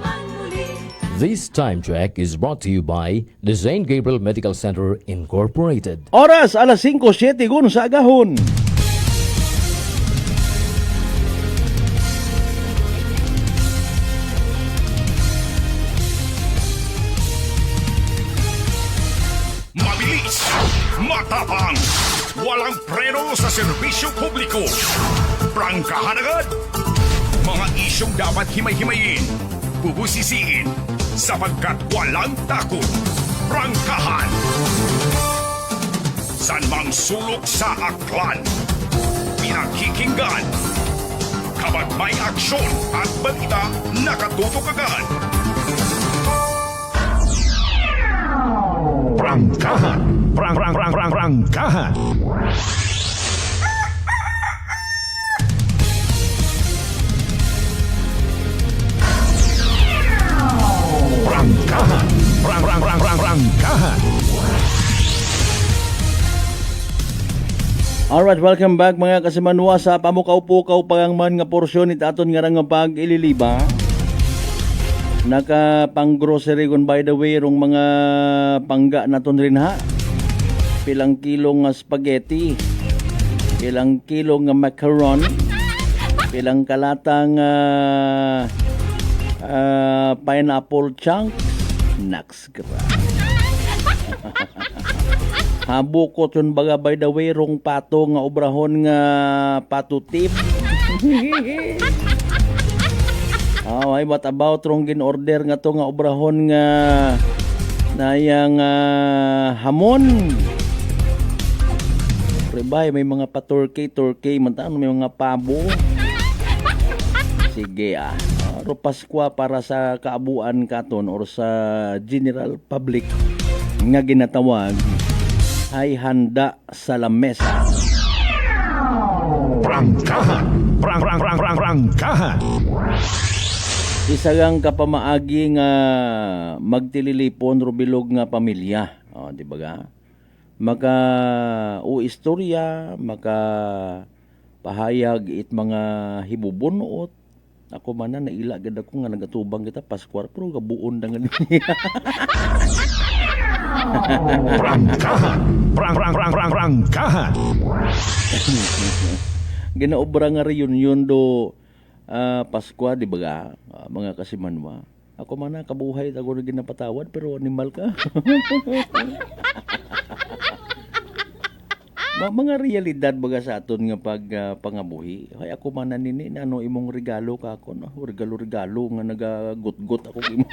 S20: This time check is brought to you by the St. Gabriel Medical Center Incorporated.
S5: Oras alas 5:07 sa agahon.
S2: Mabilis, matapang, walang preno sa serbisyo publiko. Prangkahan agad,
S6: Mga isyong dapat himay-himayin, bubusisiin, sapagkat walang takot. Prangkahan. San mang sulok sa aklan, pinakikinggan. Kapag may aksyon at balita, nakatutok agad. Prangkahan. Prangkahan. Prangkahan. Prangkahan.
S5: Alright, welcome back mga kasimanwa sa pamukaw-pukaw pangman nga porsyon it aton nga nga pag-ililiba. Naka-pang-grocery kon by the way rong mga pangga naton rin ha. Pilang kilo nga spaghetti, pilang kilo nga macaron, pilang kalatang pineapple chunk, naks gra. Habukot yun baga by the way rong pato nga obrahon nga pato tip. Ay what about rong gin-order nga to nga obrahon nga nayang hamon. Prebay may mga pa-turkey man taon may mga pabo. Sige Aro Paskwa para sa kaabuan katon or sa general public nga ginatawag ay handa sa lamesa.
S6: Prangkahan. Prangkahan.
S5: Isa gang kapamaagi nga magtililipon rubilog nga pamilya. Di ba ga? Maka istorya, maka pahayag it mga hibubunot. Ako man na naila gid ako nga nagatubang kita Paskwar pero gabuon dangan niya.
S6: Prangkahan.
S5: Ginaobra nga reunion do Paskwa di ba ga? Mga kasimanwa. Ako man na kabuhay ako na ginapatawad pero animal ka. Mga realidad baga sa aton nga pag pangabuhi. Ay ako man nini ano imong regalo ka ako no. Regalo nga nagagut-gut ako imo.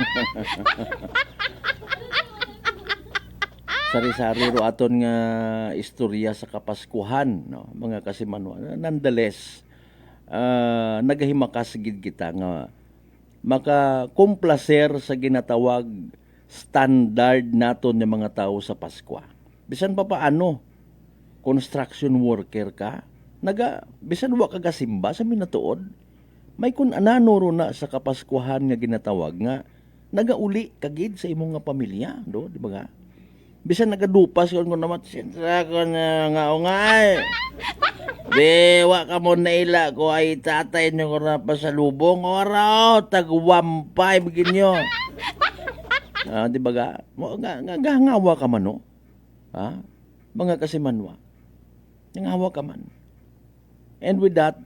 S5: Sari-sari ro aton nga istorya sa Kapaskuhan no mga kasimanwa. Nonetheless nagahimakas gid kita nga maka-complacer sa ginatawag standard naton ng mga tao sa Paskwa. Bisan pa paano construction worker ka, bisan wa ka gasimba sa minatuod, may kun anano ro na sa Kapaskuhan nga ginatawag nga nagauli kagid sa imong nga pamilya, do, di ba nga? Bisan nagadupas kon naman sintra ko nga ungay. Dewa ka mo naila ko ay tatay nyo ko na pasalubong oraw tag-1.5 ginyo. Di ba ga? Ngawa ka man no? Mga kasimanwa. Nangawa ka man. And with that,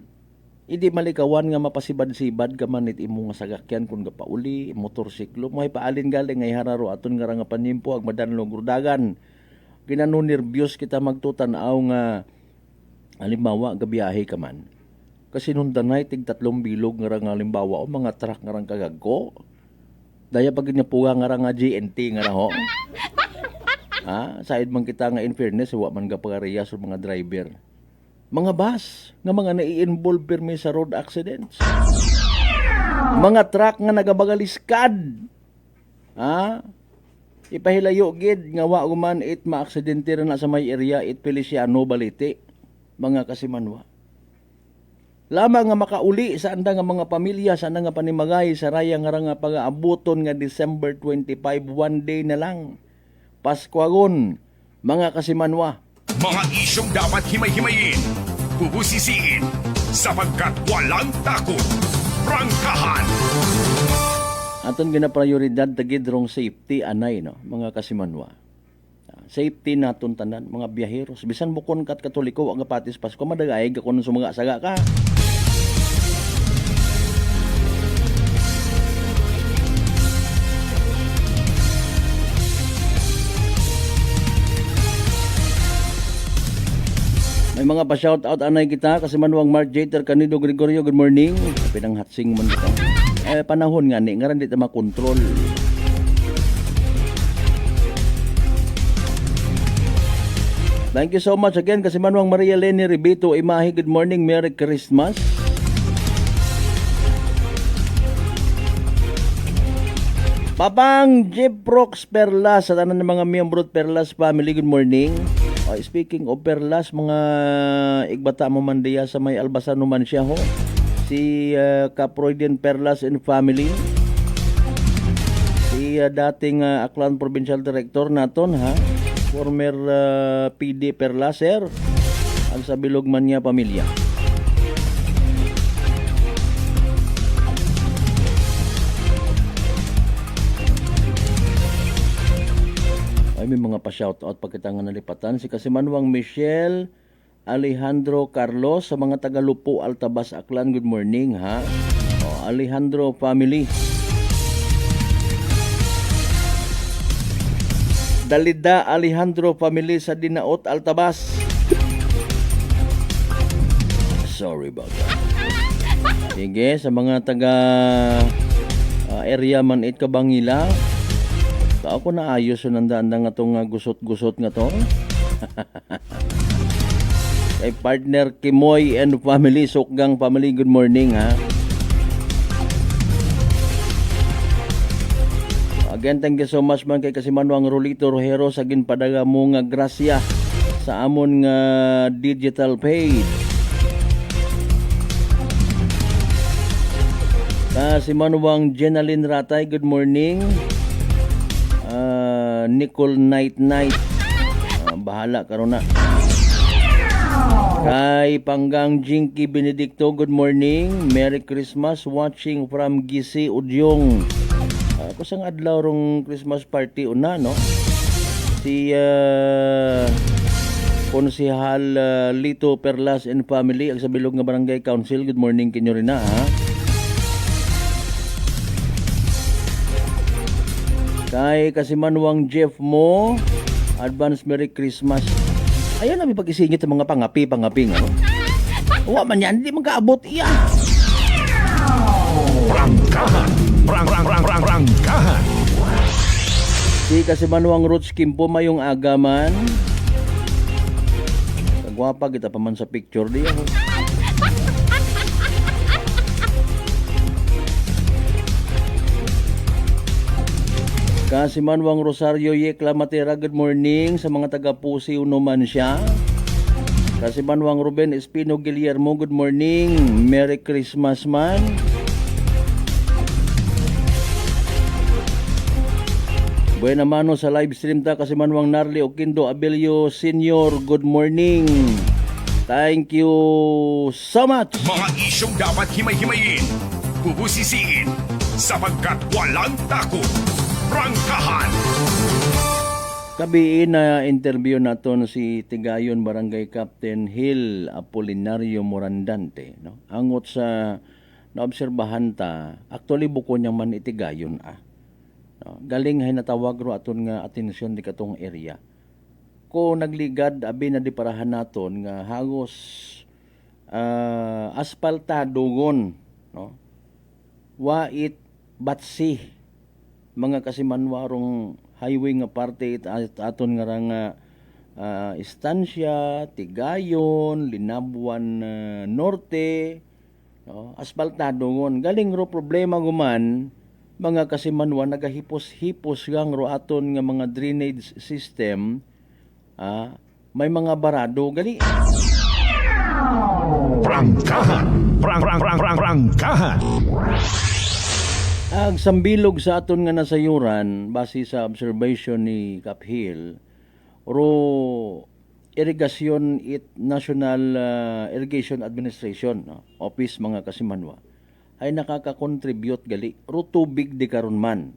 S5: hindi malikawan nga mapasibad-sibad ka man it imo nga sagakyan kung gapauli, motorsiklo, may paalin galing ngay hararo aton nga nga panimpo ag madanlong grudagan. Ginano nervyos kita magtutanaw nga halimbawa gabiyahe ka man. Kasi nung danay tig 3 bilog nga halimbawa o mga truck nga rang kagagko. Daya pag ginapuga nga nga GNT nga ho. Said man kita nga in fairness wa man ga pagariya sa mga driver. Mga bus nga mga nai-involve pirmi sa road accidents. Mga truck nga nagabagaliskad. Ipahilayo gid nga wa guman it maaksidente ra na sa may area it Feliciano Balite. Mga kasimanwa. Lamang nga makauli sa anda nga mga pamilya sa anda nga panimagay sa raya nga pag-aabuton nga December 25 one day na lang. Paskwagon, mga kasimanwa.
S6: Mga isyong dapat himay-himayin, bubusisiin, sapagkat walang takot. Prangkahan.
S5: Aton ginaprioridad tagid rong safety anay no, mga kasimanwa. Safety naton tanan mga biyaheros. Bisan bukon kat Katoliko ang patis Pasko madagay kun sumaga-saga ka. May mga pa-shoutout anay kita kasi manuang Mark Jeter Canido Gregorio, good morning. Pinanghatsing man kita. Panahon nga ni, nga rin dito makontrol. Thank you so much again kasi manuang Maria Leni Ribito Imahi, good morning, Merry Christmas. Papang Jeep Prox Perlas sa tanan ng mga miyembro Perlas family, good morning. Speaking of Perlas, mga igbata mo man diya sa may Albasan naman siya ho. Si Caproiden Perlas and family. Si dating Aklan Provincial Director naton ha. Former PD Perlas sir. Ang sa bilog man niya pamilya. Ay, may mga pa-shoutout pagkitang nalipatan. Si Kasimanwang Michelle Alejandro Carlos sa mga Tagalupo Altabas Aklan, good morning ha. Alejandro family. Dalida Alejandro family sa Dinaot Altabas. Sorry about that. Sige, sa mga taga area man it Kabangila. Ako na ayos yun ang daan nga itong gusot-gusot nga to. Kay partner Kimoy and family, Sukgang family, good morning ha. Again, thank you so much man kay Kasimanwang Rolito Rojero sa ginpadaga mo nga grasya sa amon nga digital page. Kasimanwang Jenaline Ratay, good morning. Nicole Night bahala karon na. Kay Panggang Jinky Benedicto, good morning, Merry Christmas, watching from Gisi Udyong. Kusang adlaw rong Christmas party una no. Si Konsehal Lito Perlas and family ang sa bilog nga barangay council, good morning kinyo rin na ha. Kay Kasimanwang Jeff mo, advance Merry Christmas. Ayun na may pag-isingit sa mga pangapi ano. Uwa man yan, hindi magkaabot iya.
S6: Prangkahan. Prangkahan.
S5: Si Kasimanwang Roots Kimpo mayong agaman. Kagwapa kita pa man sa picture diya. Kasimanwang Rosario Yekla Matera, good morning sa mga taga-Pusi unuman siya. Kasimanwang Ruben Espino Guillermo, good morning, Merry Christmas man. Buena mano sa live stream ta Kasimanwang Narli Oquindo Abelio Senior, good morning. Thank you so much.
S6: Mga isyong dapat himay-himayin, bubusisiin, sapagkat walang takot. Prangkahan.
S5: Kabiin na interview naton si Tigayon Barangay Captain Hill Apolinario Morandante no. Angot sa naobserbahan ta, actually buko niya man itigayon no. Galing hay natawag ro aton nga atensyon di katong area. Ko nagligad abi na di parahan naton nga hagos asfaltadogon no. Wait batsi mga Kasimanwarong highway nga parte aton nga nga istansya, Tigayon, Linabuan Norte, no? Asfaltado ngon. Galing ro problema guman mga Kasimanwa nagahipos-hipos gang ro aton nga mga drainage system. May mga barado gali.
S6: Prangkahan. Prangkahan.
S5: Ang sambilog sa aton nga nasayuran base sa observation ni Cap Hill ro Irrigation National Irrigation Administration no? Office mga Kasimanwa ay nakaka-contribute gali ro tubig di karon man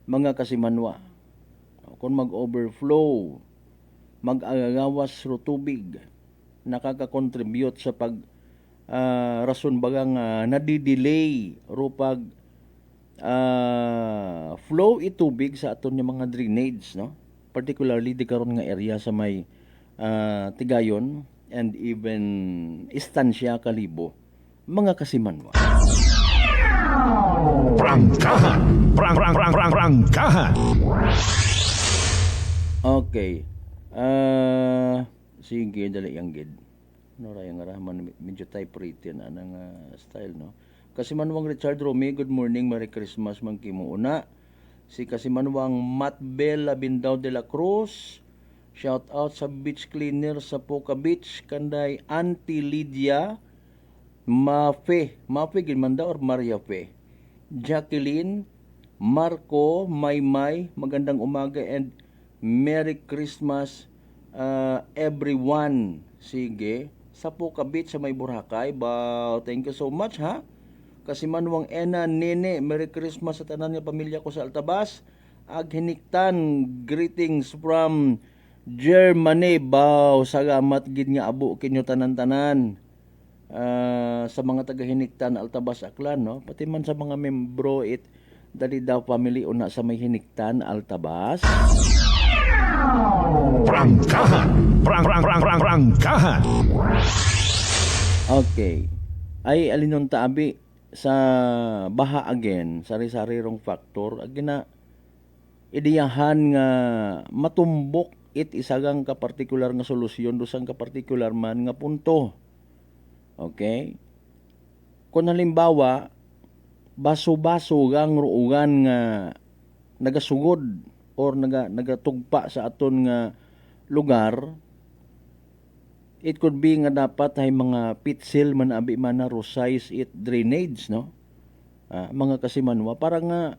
S5: mga Kasimanwa. Kung mag-overflow mag-agawas ro tubig nakaka-contribute sa pag rason bagang nadidelay ro pag flow itubig sa aton yung mga drainage no, particularly di karon nga area sa may Tigayon and even Estancia Kalibo, mga kasimanwa.
S14: Prangkahan. Prangkahan.
S5: Okay. Sige, dali yang gid. No ra yang araman medyo typewritten anang style no. Kasimanwang Richard Romy, good morning, Merry Christmas man kimo una. Si Kasimanwang Matbel Labindao de la Cruz, shout out sa beach cleaner sa Poca Beach, kanday Auntie Lydia Mafe Gilmanda or Maria Fe, Jacqueline, Marco, Maymay, magandang umaga and Merry Christmas everyone. Sige, sa Poca Beach sa may Boracay. Wow, thank you so much ha. Kasimanwang Ena Nene, Merry Christmas sa tanan nga pamilya ko sa Altabas. Aghiniktan, greetings from Germany. Wow, salamat gid nga abo kinyo tanan-tanan. Sa mga taga-Hiniktan, Altabas, Aklan, no? Pati man sa mga membro dali daw family una sa may Hiniktan, Altabas.
S14: Prangkahan. Prangkahan.
S5: Okay. Ay alinon taabi sa baha again, sari-sari rong factor agina idiyahan nga matumbok isagang ka partikular nga solusyon dusang ka partikular man nga punto. Okay? Kung halimbawa baso-baso gang ruugan nga nagasugod or nagatugpa sa aton nga lugar, it could be nga dapat ay mga pitsil man abi man na resize it drainage, no? Mga kasimanwa para nga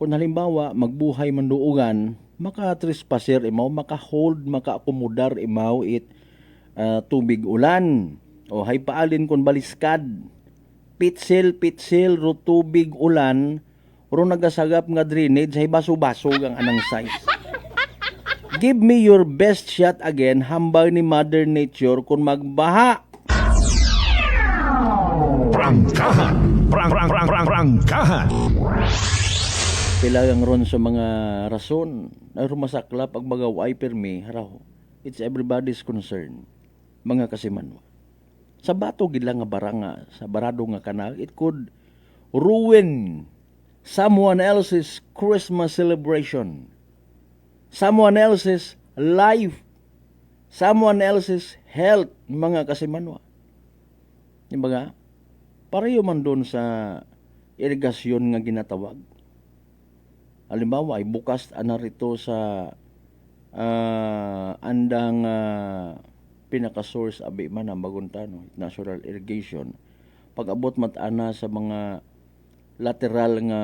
S5: kung halimbawa magbuhay man duugan, maka-trespasser imaw, maka-hold, maka-akomodar imaw tubig ulan o hay paalin kon baliskad pitsil ro tubig ulan ro nagasagap nga drainage hay baso-baso ang anang size. Give me your best shot again, hambal ni Mother Nature kung magbaha.
S14: Prangkahan. Prangkahan.
S5: Pilagang ron sa mga rason na rumasakla pag magaway permi haraw. It's everybody's concern. Mga kasimanwa. Sa bato gid lang nga baranga, sa barado nga kanal, it could ruin someone else's Christmas celebration, someone else's life, someone else's health, mga kasimanwa. Diba? Pareho man doon sa irigasyon nga ginatawag. Halimbawa ay bukas rito sa andang pinaka-source abi man ang Baguntano, natural irrigation. Pag-abot matana sa mga lateral nga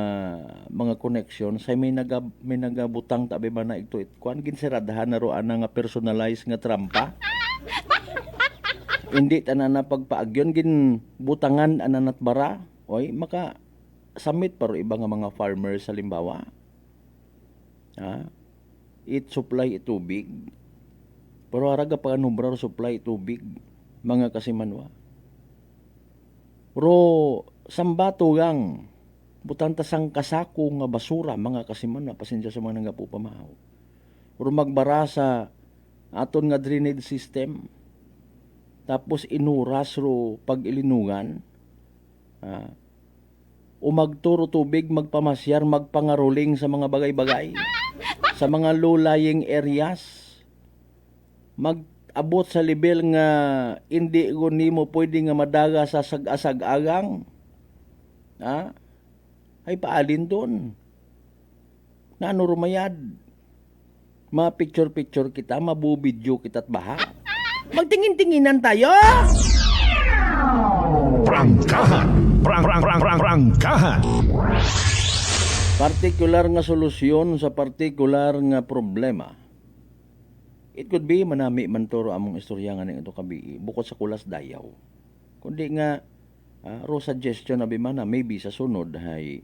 S5: mga connection say may nagabutang tabi man na ito kuan ginsiradahan na ro ana nga personalized nga trampa. Hindi tanan na pagpaagyon gin butangan ananat bara oy maka samit pero iba nga mga farmers sa limbawa. It supply tubig. Pero haraga pa kanubra supply tubig mga kasimanwa. Pero sambato gang butanta sang kasako nga basura mga kasimanwa, pasensya sa mga nga po pamahaw. Pero magbara sa aton nga drainage system. Tapos inuras ro pag ilinungan. Umagturo tubig, magpamasyar, magpangaruling sa mga bagay-bagay. Sa mga low-lying areas. Mag-abot sa level nga hindi ko nimo pwede nga madaga sa sag-asag-agang. Ay paalin doon. Na ano rumayad. Ma-picture-picture kita, mabubidyo kita't baha. Magtingin-tinginan tayo!
S14: Prangkahan. Prangkahan.
S5: Partikular nga solusyon sa partikular nga problema. It could be manami man toro among istorya nga ning ito kabi bukod sa kulas dayaw. Kundi nga ro suggestion abi man na maybe sa sunod hay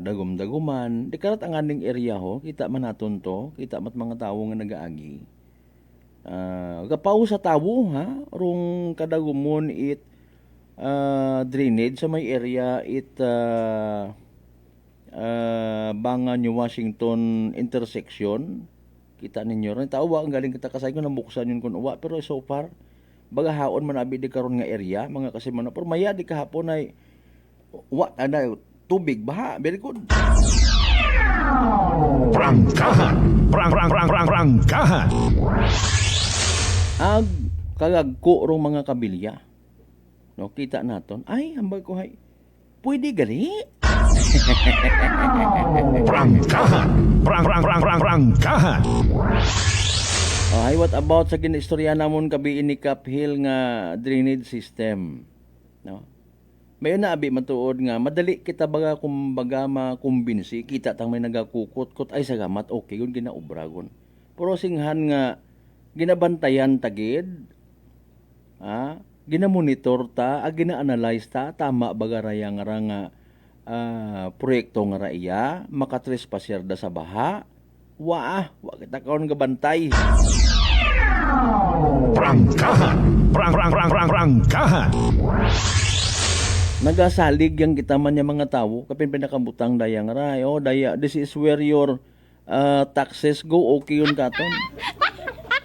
S5: dagom-daguman di karat ang aning area ho kita man naton to kita mat mga tawo nga nagaagi. Gapaw sa tawo ha rong kadagumon drainage sa may area Banga New Washington intersection. Kita ninyo rin tawa ang galing kita kasay ko nabuksan yun kun uwa pero so far bagahaon man abi di karon nga area mga kasimanwa pero maya di kahapon ay wa ana tubig baha very good.
S14: Prangkahan. Prangkahan.
S5: Ag kagagko rong mga kabilya. No, kita naton. Ay, hambal ko hay. Pwede gali.
S14: Prangkahan. Prangkahan.
S5: Ay, what about sa ginistorya namon kabi ni Caphil nga drainage system? No? Mayon na abi matuod nga madali kita baga kumbaga makumbinsi kita tang may nagakukot-kot ay sagamat okay yun ginaubragon. Pero singhan nga ginabantayan tagid ginamonitor ta gina-analyze ta tama baga raya nga proyekto nga raya makatrespaser da sa baha wa kita kaon gabantay.
S14: Prangkahan. Prangkahan.
S5: Nagasalig yang kita man yung mga tao kapin pinakabutang dayang ray this is where your taxes go okay yun katon.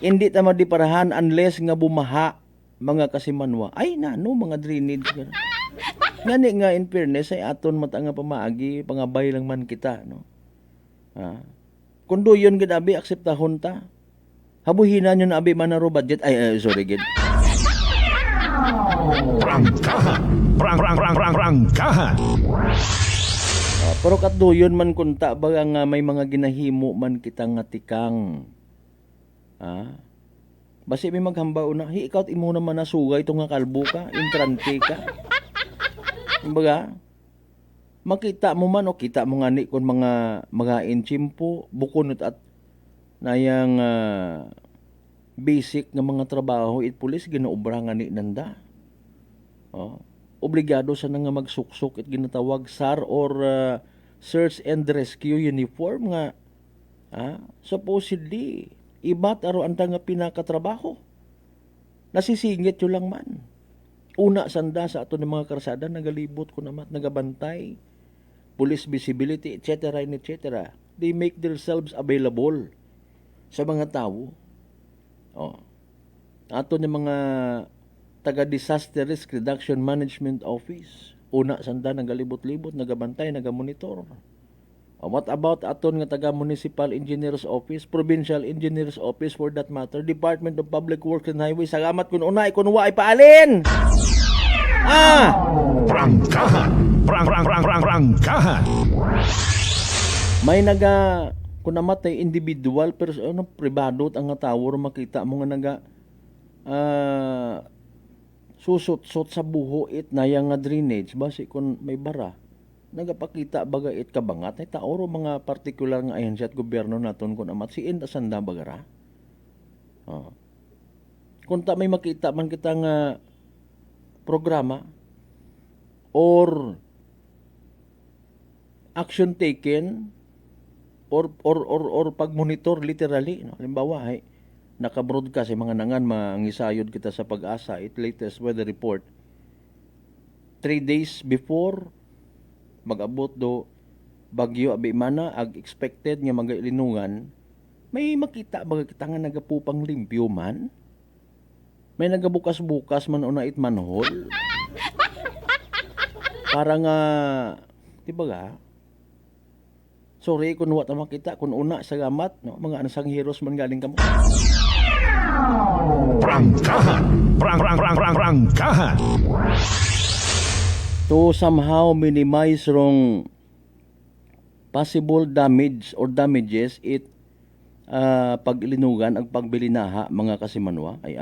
S5: Hindi ta madiparahan unless nga bumaha mga kasimanwa ay nano mga drainage ngani nga in fairness ay aton mata nga pamaagi pangabay lang man kita no. Kundo yun gid abi akseptahon ta habuhinan yun abi manaro budget ay sorry gid.
S14: Prangkahan. Prangkahan.
S5: Pero katduyon man kunta baga nga may mga ginahimo man kita nga tikang. Basi may maghambaw na, ikaw imo naman nasugay ito nga kalbo ka, intrante ka. Kumbaga, makita mo man o kita mo nga ni kung mga inchimpo, bukunot at nayang basic nga mga trabaho it pulis ginaubra nga ni nanda. Obligado sa nga magsuksok at ginatawag SAR or Search and Rescue Uniform nga supposedly ibat aro anta nga pinakatrabaho. Nasisingit yun lang man. Una sanda sa ato ng mga karsada nagalibot ko naman nagabantay police visibility etc. etc. They make themselves available sa mga tao. Ato ng mga taga-disaster risk reduction management office. Una sanda nagalibot-libot, nagabantay, nagamonitor. What about aton nga taga-municipal engineer's office, provincial engineer's office for that matter, Department of Public Works and Highways, salamat kun unay kun wa ay paalin.
S14: Prangkahan. Prangkahan.
S5: May kung namatay individual pero pribado ang nga tawo makita mo nga susot-sot sa buho it na yang nga drainage basi kung may bara nagapakita baga it kabangat ay taoro mga particular nga ahensya at gobyerno naton kun amat siin asanda bagara. Kung ta may makita man kita nga programa or action taken or pag-monitor literally no? Halimbawa ay naka-broadcast yung mga nangan mangisayod kita sa Pag-asa it latest weather report 3 days before mag-abot do bagyo abimana ag expected nga magalinungan may makita baga kita nga nagapupang limpyo man may nagabukas-bukas man una it manhole para nga di ba ga sorry kung wata makita kung una sa gamat no mga anasang heroes man galing kamo.
S14: Prangkahan. Prangkahan.
S5: To somehow minimize wrong possible damage or damages it paglinugan ang pagbilinaha mga kasimanwa ay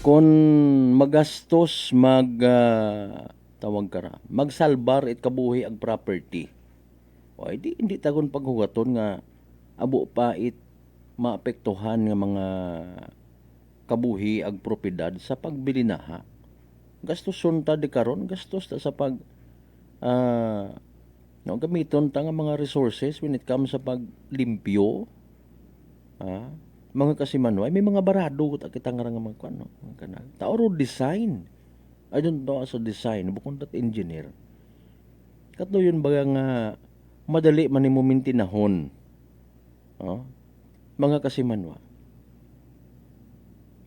S5: kung magastos magsalbar it kabuhi ang property. O hindi tagon paghugaton nga abo pa it maapektuhan nga mga kabuhi ag propiedad sa pagbilinaha. Gastos sunta di karon gastos ta sa pag gamiton ta nga mga resources when it comes sa paglimpyo. Mga kasimanwa may mga barado kita nga mga kanal taoro design I don't know as a design bukod that engineer Katlo yun ba nga madali man ni mumintinahon. Mga kasimanwa.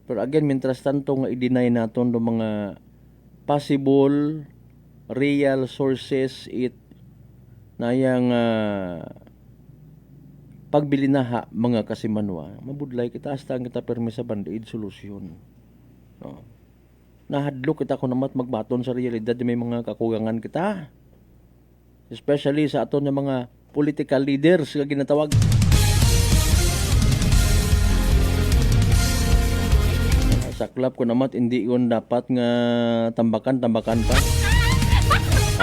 S5: Pero again, mientras tanto nga i-deny naton do mga possible real sources na yang pagbili na mga kasimanwa, mabudlay kita hasta ang kita permi sa band-aid solusyon. Nahadlok kita kung namat magbaton sa realidad may mga kakugangan kita. Especially sa aton ng mga political leaders nga ginatawag. Saklap ko naman, hindi yun dapat nga tambakan pa.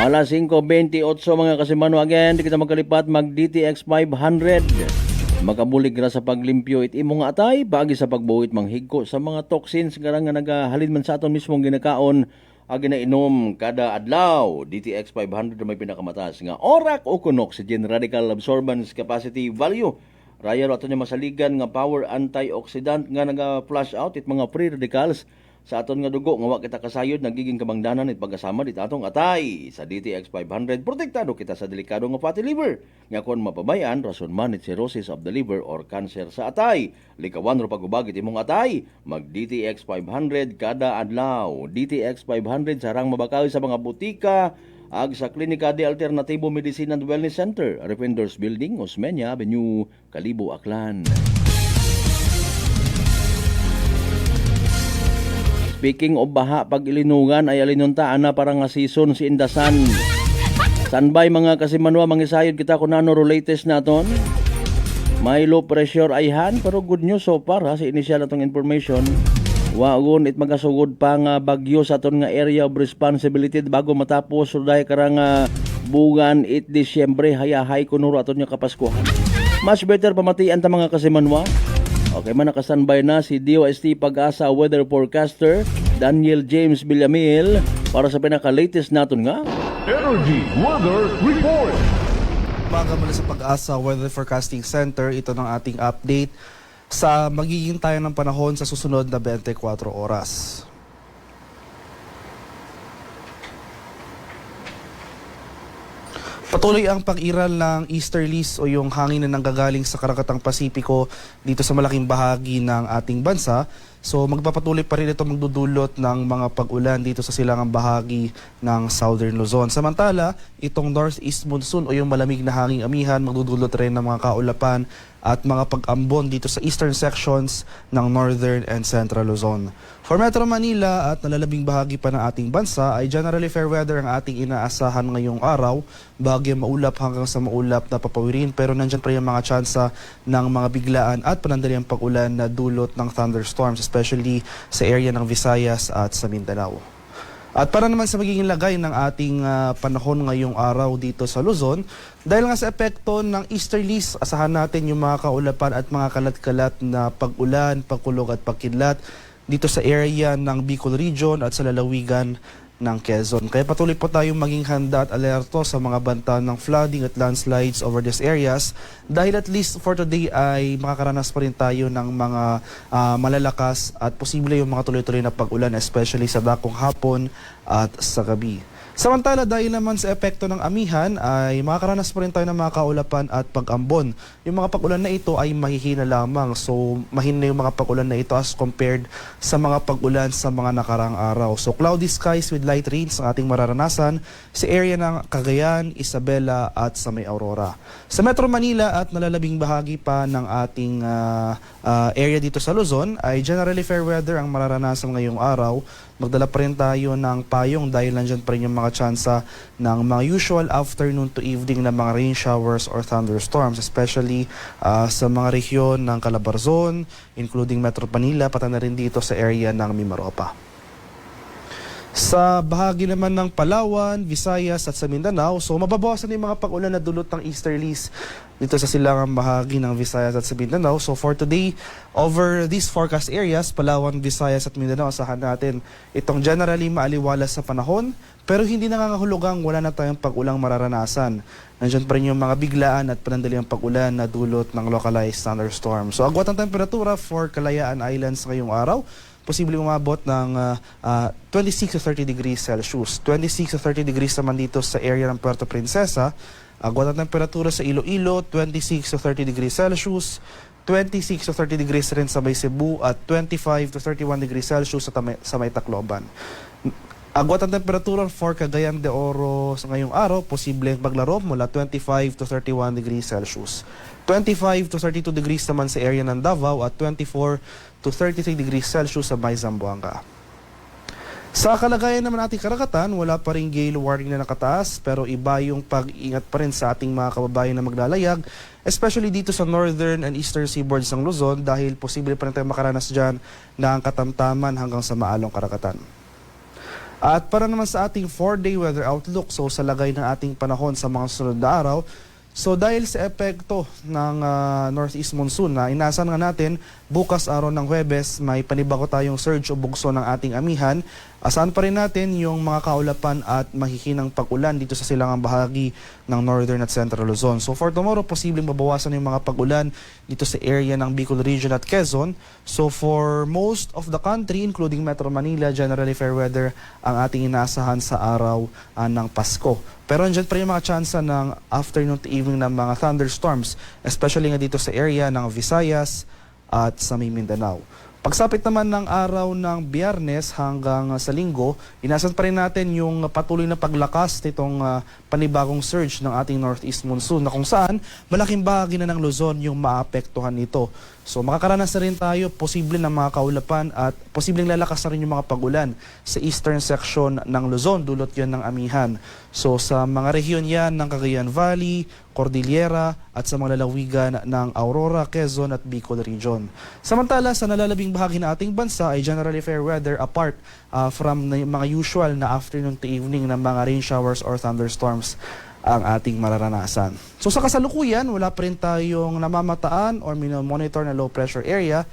S5: Alas 5:28 mga kasimano, again, di kita magkalipat mag-DTX 500. Makabulig ra sa paglimpyo it imong atay, bagi sa pagbuhit manghigko sa mga toxins nga nagahalin man sa aton mismong ginakaon ginainom kada adlaw. DTX 500 na may pinakamataas nga orak o oxygen radical absorbance capacity value. Raya ato niya masaligan nga power antioxidant nga naga-flush out it mga free radicals sa aton nga dugo nga wa kita kasayod nagiging kabangdanan it pagkasama dit atong atay. Sa DTX 500 protektado kita sa delikado nga fatty liver nga kon mapabayan rason man it cirrhosis of the liver or cancer sa atay. Likawan ro pagubagit imong atay, mag DTX 500 kada adlaw. DTX 500 sarang mabakaw sa mga butika ag sa Klinika de Alternativo Medicine and Wellness Center, Arifinders Building, Osmeña Avenue, Kalibo, Aklan. Speaking of baha, pag ilinungan ay alinuntaan na parang nga season si Indasan. Sanbay mga kasimanwa, mangisayod kita kung ano latest naton. May low pressure ayhan, pero good news so far ha, si initial natong information. Wagon it magasugod pa nga bagyo sa aton nga area of responsibility bago matapos suday karang bugan it Disyembre hayahay kunuro aton nga kapaskuhan. Much better pamatian ta mga kasimanwa. Okay man nakastanbay na si DOST Pag-asa weather forecaster Daniel James Villamil para sa pinaka-latest naton nga
S14: Energy Weather Report.
S21: Baga mula sa Pag-asa Weather Forecasting Center, ito ng ating update sa magiging tayo ng panahon sa susunod na 24 oras. Patuloy ang pag-iral ng easterlies o yung hangin na nanggagaling sa Karakatang Pasipiko dito sa malaking bahagi ng ating bansa. So magpapatuloy pa rin ito magdudulot ng mga pag-ulan dito sa silangang bahagi ng Southern Luzon. Samantala, itong northeast monsoon o yung malamig na hanging amihan magdudulot rin ng mga kaulapan at mga pag-ambon dito sa eastern sections ng Northern and Central Luzon. For Metro Manila at nalalabing bahagi pa ng ating bansa ay generally fair weather ang ating inaasahan ngayong araw. Bahagi maulap hanggang sa maulap na papawirin pero nandyan pa yung mga tsansa ng mga biglaan at panandaliang pag-ulan na dulot ng thunderstorms especially sa area ng Visayas at sa Mindanao. At para naman sa magiging lagay ng ating panahon ngayong araw dito sa Luzon, dahil nga sa epekto ng easterlies, asahan natin yung mga kaulapan at mga kalat-kalat na pag-ulan, pagkulog at pagkidlat dito sa area ng Bicol Region at sa lalawigan ng Quezon. Kaya patuloy po tayong maging handa at alerto sa mga banta ng flooding at landslides over these areas dahil at least for today ay makakaranas pa rin tayo ng mga malalakas at posible yung mga tuloy-tuloy na pag-ulan especially sa dakong hapon at sa gabi. Samantala, dahil naman sa epekto ng amihan ay makakaranas pa rin tayo ng mga kaulapan at pag-ambon. Yung mga pag-ulan na ito ay mahihina lamang. So, mahina yung mga pag-ulan na ito as compared sa mga pag-ulan sa mga nakarang araw. So, cloudy skies with light rains ang ating mararanasan sa area ng Cagayan, Isabela at sa may Aurora. Sa Metro Manila at nalalabing bahagi pa ng ating area dito sa Luzon ay generally fair weather ang mararanasan ngayong araw. Magdala pa rin tayo ng payong dahil nandyan pa rin yung mga tsansa ng mga usual afternoon to evening na mga rain showers or thunderstorms, especially sa mga rehiyon ng Calabarzon, including Metro Manila, pati na rin dito sa area ng Mimaropa. Sa bahagi naman ng Palawan, Visayas at sa Mindanao, so mababawasan yung mga pag-ulan na dulot ng easterlies dito sa silangang bahagi ng Visayas at sa Mindanao. So for today, over these forecast areas, Palawan, Visayas at Mindanao, asahan natin itong generally maaliwalas sa panahon, pero hindi nangangahulugang wala na tayong pag-ulang mararanasan. Nandiyan pa rin yung mga biglaan at panandaliang pag-ulan na dulot ng localized thunderstorm. So agwat ang temperatura for Kalayaan Islands ngayong araw. posibleng umabot ng 26 to 30 degrees Celsius. 26 to 30 degrees naman dito sa area ng Puerto Princesa. Agwat ang temperatura sa Iloilo, 26 to 30 degrees Celsius. 26 to 30 degrees rin sa Bay Cebu at 25 to 31 degrees Celsius sa May Tacloban. Agwat ang temperatura for Cagayan de Oro sa ngayong araw, posibleng maglaro mula 25 to 31 degrees Celsius. 25 to 32 degrees naman sa area ng Davao at 24 to 33 degrees Celsius sa May Zamboanga. Sa kalagayan naman ating karagatan, wala pa rin gale warning na nakataas pero iba yung pag-ingat pa rin sa ating mga kababayan na maglalayag, especially dito sa northern and eastern seaboards ng Luzon dahil posible pa rin tayo makaranas dyan ng katamtaman hanggang sa maalong karagatan. At para naman sa ating 4-day weather outlook, so sa lagay ng ating panahon sa mga sunod na araw, so dahil sa epekto ng northeast monsoon na inasahan nga natin, bukas araw ng Huwebes may panibago tayong surge o bugso ng ating amihan. Asahan pa rin natin yung mga kaulapan at mahihinang pag-ulan dito sa silangang bahagi ng northern at central Luzon. So for tomorrow, posibleng mabawasan yung mga pag-ulan dito sa area ng Bicol Region at Quezon. So for most of the country, including Metro Manila, generally fair weather ang ating inaasahan sa araw ng Pasko. Pero andyan pa rin yung mga tsansa ng afternoon to evening ng mga thunderstorms, especially nga dito sa area ng Visayas at sa Mindanao. Pagsapit naman ng araw ng Biyernes hanggang sa Linggo, inasan pa rin natin yung patuloy na paglakas nitong panibagong surge ng ating northeast monsoon na kung saan malaking bahagi na ng Luzon yung maapektuhan nito. So makakaranas na rin tayo posible ng mga kaulapan at posibleng lalakas na rin yung mga pag-ulan sa eastern section ng Luzon, dulot yan ng amihan. So sa mga rehiyon yan ng Cagayan Valley, Cordillera at sa mga lalawigan ng Aurora, Quezon at Bicol Region. Samantala sa nalalabing bahagi ng ating bansa ay generally fair weather apart from mga usual na afternoon to evening ng mga rain showers or thunderstorms ang ating mararanasan. So sa kasalukuyan, wala pa rin tayong namamataan or monitor na low pressure area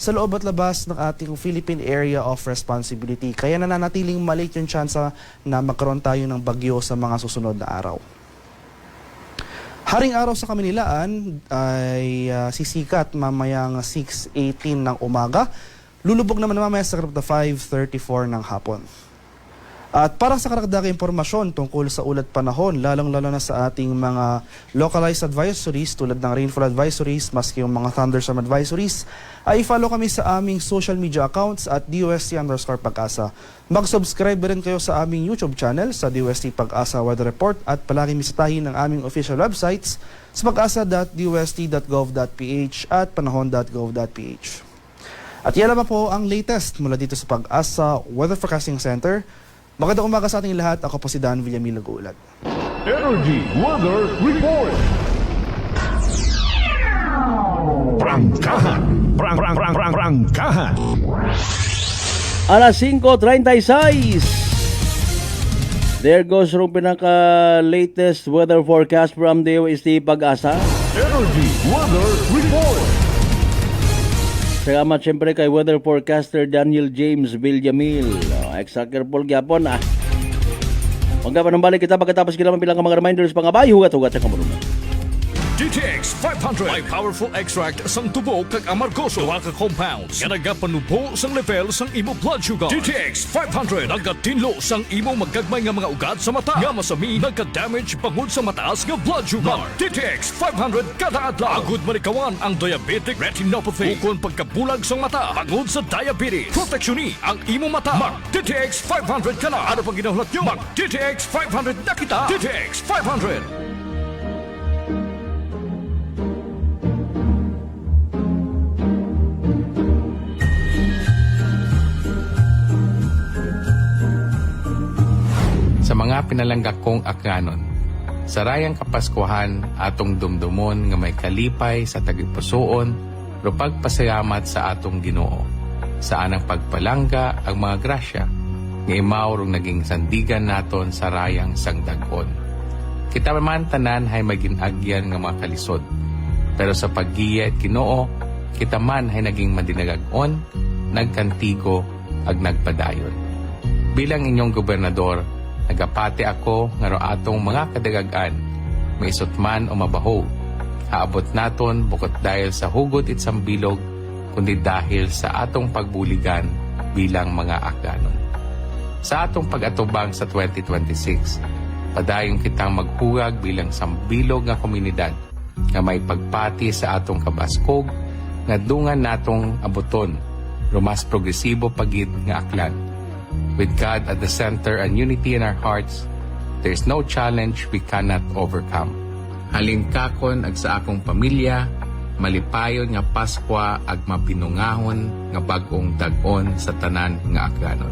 S21: sa loob at labas ng ating Philippine Area of Responsibility. Kaya nananatiling maliit yung tsansa na magkaroon tayo ng bagyo sa mga susunod na araw. Haring araw sa Kaminilaan ay sisikat mamayang 6:18 ng umaga. Lulubog naman mamaya sa 5:34 ng hapon. At para sa karagdagang impormasyon tungkol sa ulat panahon, lalong-lalo na sa ating mga localized advisories tulad ng rainfall advisories, maski yung mga thunderstorm advisories, ay follow kami sa aming social media accounts at DUST_Pag-asa. Mag-subscribe rin kayo sa aming YouTube channel sa DUST Pag-asa Weather Report at palagi bisitahin ang aming official websites sa pag-asa.dust.gov.ph at panahon.gov.ph. At yan naman po ang latest mula dito sa Pag-asa Weather Forecasting Center. Magandang umaga sa ating lahat. Ako po si Dan Villamil nag-uulat.
S14: Energy Weather Report. Prangkahan. Prangkahan.
S5: Alas 5:36. There goes yung pinaka-latest weather forecast from DUST Pag-asa.
S14: Energy Weather Report.
S5: Salamat siyempre kay weather forecaster Daniel James Villamil. Extra careful gyapon Magka pa nang balik kita pagkatapos kailangan bilang mga reminders pangabay hugat-hugat sa kamarunong.
S6: DTX 500 may powerful extract sang tubo kag amargoso duha ka compounds nga nagapanubo sang level sang imo blood sugar. DTX 500 nagatinlo sang imo magagmay nga mga ugat sa mata nga masami nagka-damage bangod sa mataas nga blood sugar. DTX 500 kada adlaw agud manikawan ang diabetic retinopathy ukon pagkabulag sang mata bangod sa diabetes. Proteksyon ang imo mata. Mag DTX 500 kana. Ano pang ginahulat nyo? Mag DTX 500 na kita. DTX 500.
S1: Sa mga pinalangga kong akyanon, sa rayang kapaskuhan atong dumdumon nga may kalipay sa tagipusoon, ro pagpasalamat sa atong Ginoo. Sa anang pagpalangga ang mga grasya, nga imaw rong naging sandigan naton sa rayang sangdagon. Kita man tanan hay maginagyan nga mga kalisod, pero sa paggiya at Ginoo, kita man hay naging madinagagon, nagkantigo, ag nagpadayon. Bilang inyong gobernador, nagapati ako nga atong mga kadagagan, maisot man o mabaho. Haabot naton bukod dahil sa hugot it sambilog, kundi dahil sa atong pagbuligan bilang mga akdanon. Sa atong pag-atubang sa 2026, padayon kitang maghurag bilang sambilog nga komunidad nga may pagpati sa atong kabaskog nga dungan natong abuton rumas progresibo pagid nga aklan. With God at the center and unity in our hearts, there is no challenge we cannot overcome. Halingkakon ag sa akong pamilya, malipayon nga Paskwa ag mapinungahon nga bag-ong dag-on sa tanan nga aklanon.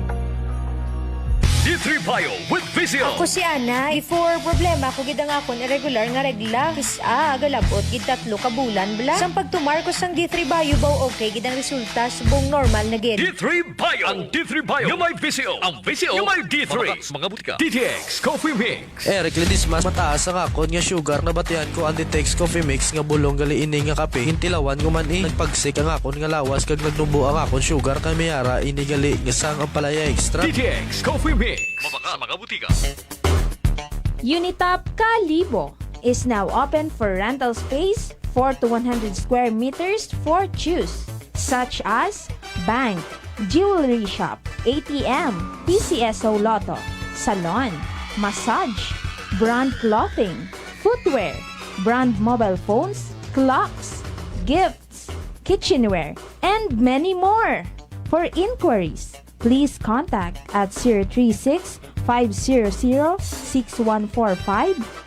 S6: D3 Bio with Vizio.
S3: Ako si Ana, before problema ko gid ang akon irregular nga regla. Agalabot gid 3 ka bulan bla. Sang pagtumar ko sang D3 Bio baw okay gid ang resulta subong normal na gid.
S6: D3 Bio. Ang D3 Bio yung may Vizio. Ang Vizio yung may D3. Mga butika. DTX Coffee Mix.
S22: Eric Lidis mas mataas ang akon nga sugar na batian ko ang DTX Coffee Mix nga bulong gali ini nga kape. Hintilawan ko man nagpagsik ang akon nga lawas kag nagnubo ang akon sugar kay mayara ini gali nga sang ang palaya extra.
S6: DTX Coffee Mix. Mabaka mga butika.
S23: Unitop Kalibo is now open for rental space 4 to 100 square meters for choose, such as bank, jewelry shop, ATM, PCSO Lotto, salon, massage, brand clothing, footwear, brand mobile phones, clocks, gifts, kitchenware, and many more. For inquiries, please contact at 036-500-6145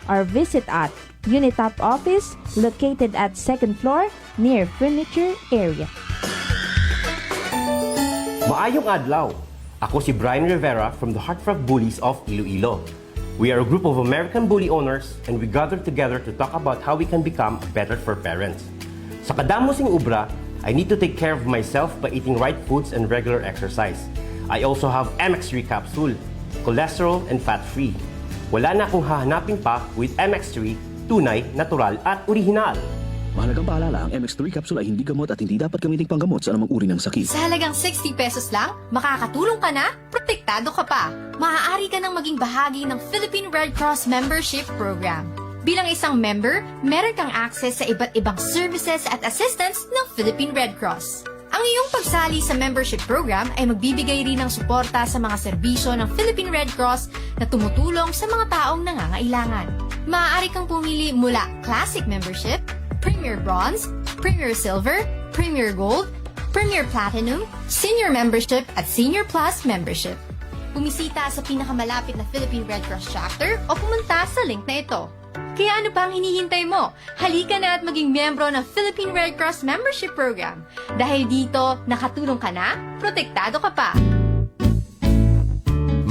S23: or visit at Unitop office located at 2nd floor near furniture area.
S24: Maayong adlaw! Ako si Brian Rivera from the Heartfrog Bullies of Iloilo. We are a group of American bully owners and we gather together to talk about how we can become better for parents. Sa kadamosing ubra, I need to take care of myself by eating right foods and regular exercise. I also have MX3 capsule, cholesterol and fat-free. Wala na akong hahanapin pa with MX3, tunay, natural at orihinal.
S12: Mahalagang paalala, ang MX3 capsule ay hindi gamot at hindi dapat gamitin panggamot sa anumang uri ng sakit.
S13: Sa halagang 60 pesos lang, makakatulong ka na, protektado ka pa. Maaari ka nang maging bahagi ng Philippine Red Cross Membership Program. Bilang isang member, meron kang access sa iba't ibang services at assistance ng Philippine Red Cross. Ang iyong pagsali sa membership program ay magbibigay rin ng suporta sa mga serbisyo ng Philippine Red Cross na tumutulong sa mga taong nangangailangan. Maaari kang pumili mula Classic Membership, Premier Bronze, Premier Silver, Premier Gold, Premier Platinum, Senior Membership at Senior Plus Membership. Bumisita sa pinakamalapit na Philippine Red Cross chapter o pumunta sa link na ito. Kaya ano pa ang hinihintay mo? Halika na at maging miyembro ng Philippine Red Cross Membership Program. Dahil dito, nakatulong ka na, protektado ka pa.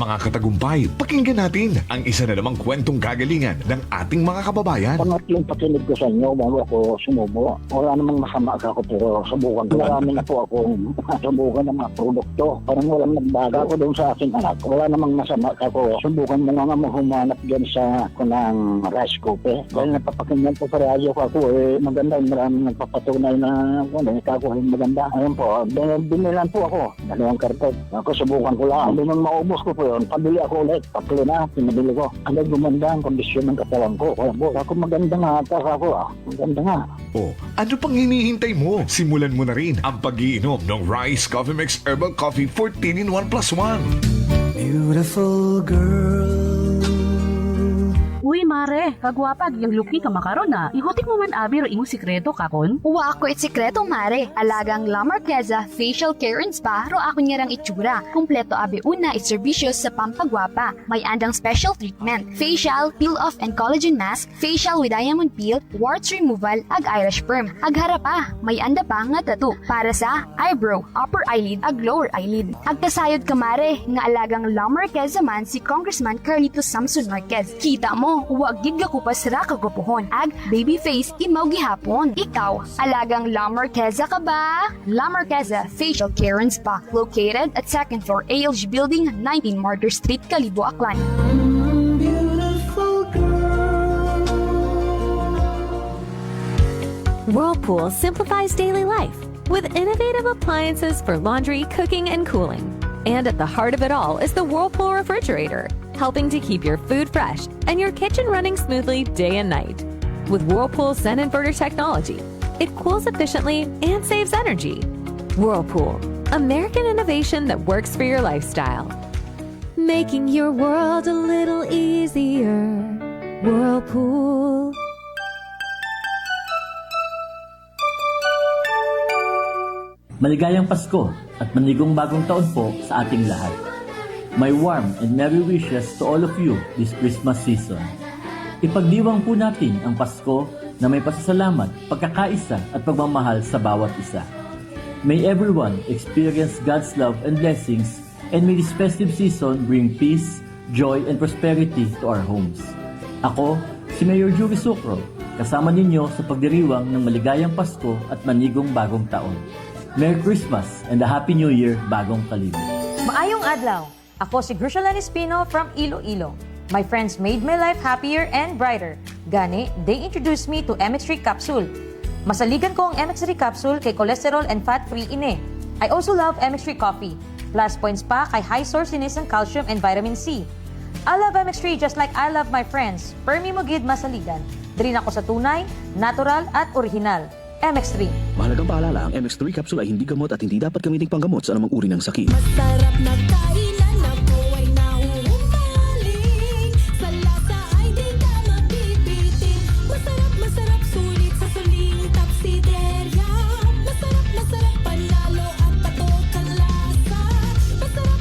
S14: Mga katagumpay, pakinggan natin ang isa na namang kwentong kagalingan ng ating mga kababayan.
S25: Pangatlong pakinig ko sa inyo bago ako sumubo. Wala namang masama ako pero subukan ko. Marami na po akong subukan ng mga produkto. Parang walang nagbaga ako doon sa aking anak. Wala namang masama ako. Subukan mo nga humanap dyan sa kunang rice cooker. Dahil napapakinggan po sa radyo ko ako maganda. Maraming nagpapatunay na ikakuha yung maganda. Ayun po, binilan po ako. Dalawang karton. Ako subukan ko lang. Hindi nang maubos ko po yun. Pabili ako ulit. Tatlo na, pinabili ko. Ano gumanda ang kondisyon ng katawan ko. Kaya po, ako maganda nga ata ako. Maganda nga.
S14: O, ano pang hinihintay mo? Simulan mo na rin ang pag-iinom ng Rice Coffee Mix Herbal Coffee 14 in 1 plus 1.
S26: Beautiful girl.
S27: Uy, mare, kagwapag yung luki ka makaron na. Ihutik mo man abi ro imong sikreto kakon.
S28: Uwa ako sikreto, mare. Alagang La Marqueza Facial Care and Spa ro ako niyarang itsura. Kumpleto abi una iserbisyo sa pampagwapa. May andang special treatment. Facial, peel-off and collagen mask, facial with diamond peel, warts removal, ag eyelash perm. Ag harapa, may anda pa nga tattoo. Para sa eyebrow, upper eyelid, ag lower eyelid. Ag kasayod ka, mare, nga alagang La Marqueza man si Congressman Carlito Samson Marquez. Kita mo, huwag gid ka kupas ra kagupuhon. Ag baby face imaw gihapon. Ikaw, alagang La Marqueza ka ba? La Marqueza Facial Care and Spa, located at 2nd floor ALG Building, 19 Martyr Street, Kalibo, Aklan.
S10: Whirlpool simplifies daily life with innovative appliances for laundry, cooking, and cooling. And at the heart of it all is the Whirlpool refrigerator, helping to keep your food fresh and your kitchen running smoothly day and night. With Whirlpool Zen Inverter technology, it cools efficiently and saves energy. Whirlpool, American innovation that works for your lifestyle. Making your world a little easier. Whirlpool.
S4: Maligayang Pasko at manigong bagong taon po sa ating lahat. My warm and merry wishes to all of you this Christmas season. Ipagdiwang po natin ang Pasko na may pasasalamat, pagkakaisa at pagmamahal sa bawat isa. May everyone experience God's love and blessings, and may this festive season bring peace, joy, and prosperity to our homes. Ako, si Mayor Jury Sucro, kasama ninyo sa pagdiriwang ng maligayang Pasko at manigong bagong taon. Merry Christmas and a Happy New Year bagong kalibig.
S7: Maayong adlaw! Ako si Grushalan Espino from Iloilo. My friends made my life happier and brighter. Gani, they introduced me to MX3 Capsule. Masaligan ko ang MX3 Capsule kay cholesterol and fat-free ine. I also love MX3 Coffee. Plus points pa kay high sourciness ng calcium and vitamin C. I love MX3 just like I love my friends. Permi mo gid masaligan. Diri ako sa tunay, natural at original. MX3.
S12: Mahalagang paalala, ang MX3 capsule ay hindi gamot at hindi dapat gamitin panggamot sa anumang uri ng sakit.
S8: Masarap na kainan na po ay nahuhumaling. Sa lasa ay di ka mabibitin. Masarap, sulit sa suling tapsiderya. Masarap, panalo at patok ang lasa.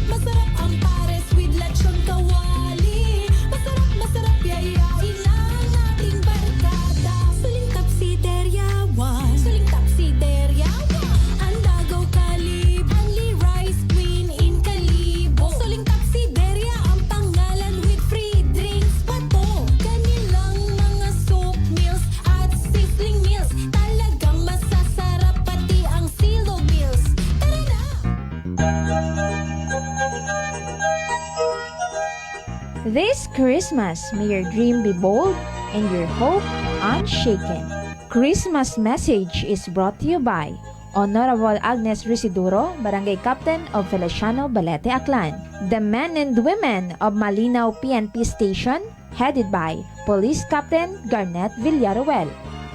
S8: Masarap ang pares with lechon kawali. Masarap, yayain ang ating barkada. Suling tapsiderya. Suling tapsiderya, Andagaw Kalib, Only Rice Queen in Kalibo. Suling tapsiderya ang pangalan with free drinks pa to. Kanilang mga soup meals at sizzling meals, talagang masasarap pati ang silo meals. Tara na!
S23: This Christmas, may your dream be bold and your hope unshaken. Christmas message is brought to you by Honorable Agnes Risiduro, Barangay Captain of Feliciano Balete Aklan. The men and women of Malinaw PNP Station, headed by Police Captain Garnet Villaruel.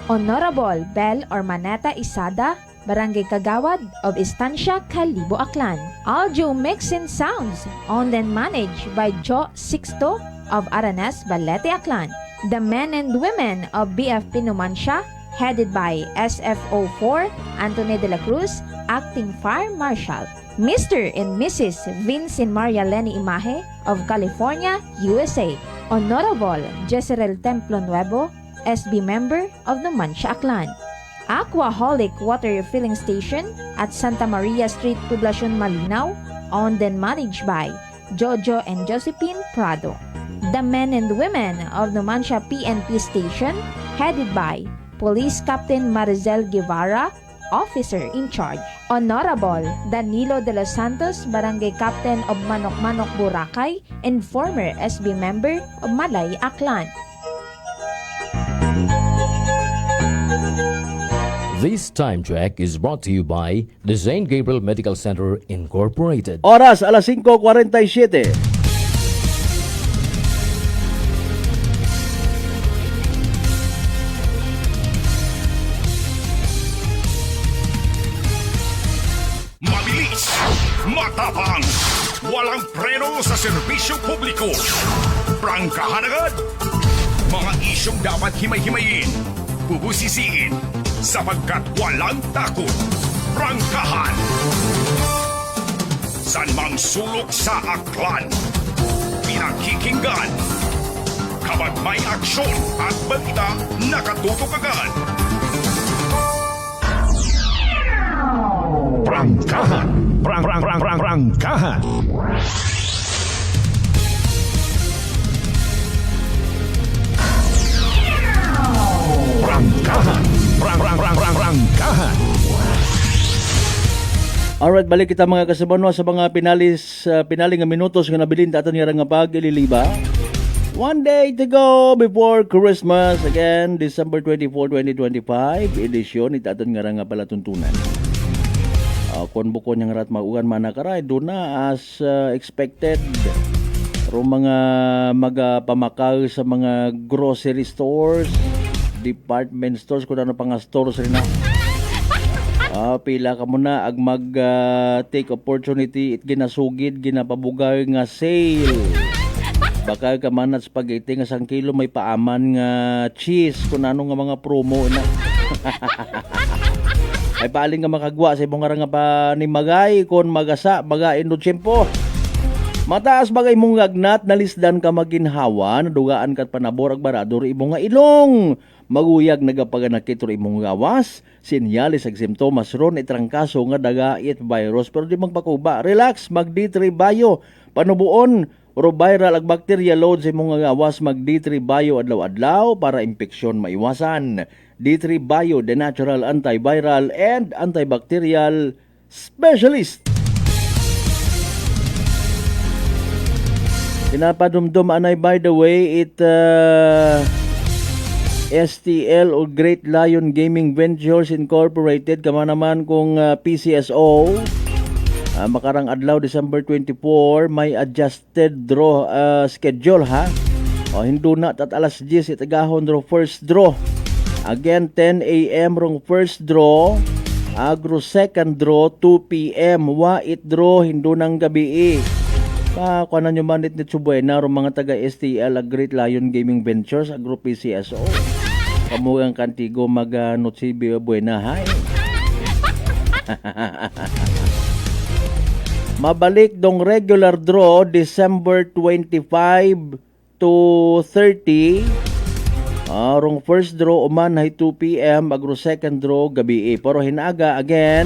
S23: Honorable Bel Ormaneta Isada, Barangay Kagawad of Estancia, Calibo, Aklan. Audio mix and sounds, owned and managed by Joe Sixto of Aranas, Balete Aklan. The men and women of BFP Numancia, headed by SFO4 Anthony de la Cruz, Acting Fire Marshal. Mr. and Mrs. Vincent Maria Lenny Imahe of California, USA. Honorable Jezreel Templo Nuevo, SB member of Numancia, Aklan. Aquaholic Water Refilling Station at Santa Maria Street, Poblacion, Malinaw, owned and managed by Jojo and Josephine Prado. The men and women of Numancia PNP Station, headed by Police Captain Marizel Guevara, Officer in Charge. Honorable Danilo de los Santos, Barangay Captain of Manok-Manok, Boracay, and former SB member of Malay, Aklan.
S20: This time check is brought to you by the St. Gabriel Medical Center Incorporated.
S5: Oras, alas 5:47.
S2: Mabilis, matapang, walang preno sa serbisyo publiko. Prangkahan agad. Mga isyong dapat himay-himayin, bubusisiin, sapagkat walang takot. Prangkahan. San mang sulok sa aklan, pinakikinggan. Kapag may aksyon at balita, nakatutok agad. Prangkahan. Prangkahan. Prangkahan. Prangkahan.
S5: Alright, balik kita mga kasabano sa mga pinaling nga minutos nga nabilin aton nga pag-ililiba. One day to go before Christmas. Again, December 24, 2025. Edisyon itaton nga palatuntunan. Kung bukon yung rat maugan manakaray, doon na as expected. Pero mga magpamakal sa mga grocery stores, department stores, kung ano pang stores rin na. Pila ka muna ag mag take opportunity it ginasugid ginapabugay nga sale. Baka ka man at spaghetti nga 1 kilo may paaman nga cheese kung ano nga mga promo na. Ay paaling nga makagwa sa ibong nga pa ni magay kon magasa bagain do tiyempo. Mataas bagay mong gagnat nalisdan ka maginhawa nadugaan kat panabor ag barador ibong nga ilong. Maguyag nagapaganakit ro imong gawas, sinyalis ag simptomas ron itrangkaso nga daga it virus pero di magpakuba. Relax, mag D3 Bio, panubuon ro viral ag bacteria load sa imong gawas, mag D3 Bio adlaw-adlaw para impeksyon maiwasan. D3 Bio, the natural antiviral and antibacterial specialist. Pinapadumdum anay by the way it STL o Great Lion Gaming Ventures Incorporated kama naman kung PCSO makarang adlaw December 24 may adjusted draw schedule ha o hindu na at alas 10 itagahon ro first draw again 10 AM rong first draw agro second draw 2 PM wa it draw hindu ng gabi kuanan nyo man ni Chubuena ro mga taga STL Great Lion Gaming Ventures agro PCSO kamugang kantigo mag-notsibi buena hay. Mabalik dong regular draw December 25 to 30. Rong first draw uman hay 2 PM agro second draw gabi pero hinaga again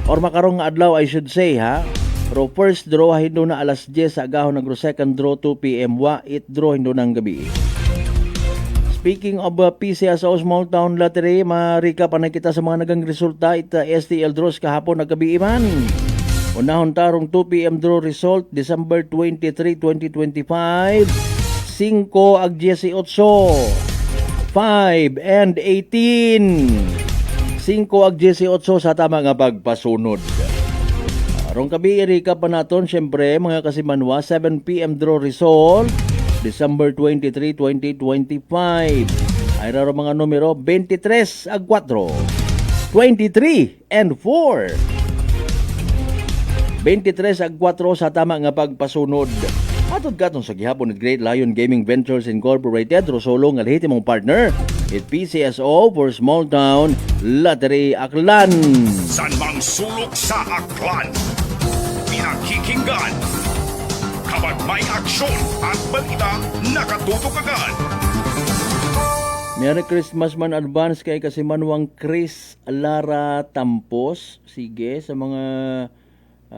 S5: or makarong adlaw I should say ha. Ro first draw hindo na alas 10 sa agahon agro second draw 2 PM wa it draw hindo nang gabi. Speaking of PCSO Small Town Lottery, marika pa na kita sa mga nagang resulta ita STL draws kahapon na gabi man. Unahon tarong 2 PM draw result December 23, 2025. 5 ag 18, 5 and 18. 5 ag 18 sa tama nga pagpasunod. Arong kabi irika pa naton syempre mga kasimanwa 7 PM draw result December 23, 2025. Ay raro mga numero 23 ag 4, 23 and 4. 23 ag 4 sa tama nga pagpasunod. Atod katon sa gihapon ni Great Lion Gaming Ventures Incorporated Rosolo nga lehitimong partner it PCSO for Small Town Lottery Aklan.
S6: San mang sulok sa Aklan, pinakikinggan kapag may aksyon at balita nakatutok agad.
S5: Merry Christmas man advance kay Kasimanwang Chris Lara Tampos. Sige sa mga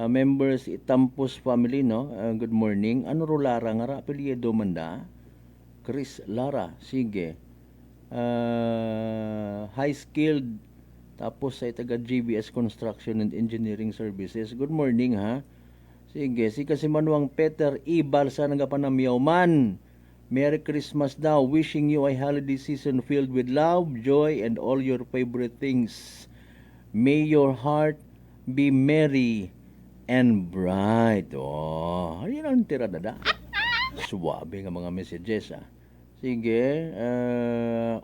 S5: members Tampos family no. Good morning. Ano ro Lara nga ra apelyido man da? Chris Lara. Sige. High skilled tapos sa taga GBS Construction and Engineering Services. Good morning ha. Sige, si Kasimanwang Peter Ibal sa nagapanamyaw man. Merry Christmas daw. Wishing you a holiday season filled with love, joy, and all your favorite things. May your heart be merry and bright. Oh, yun ang tiradada. Suwabe nga mga messages ah. Sige,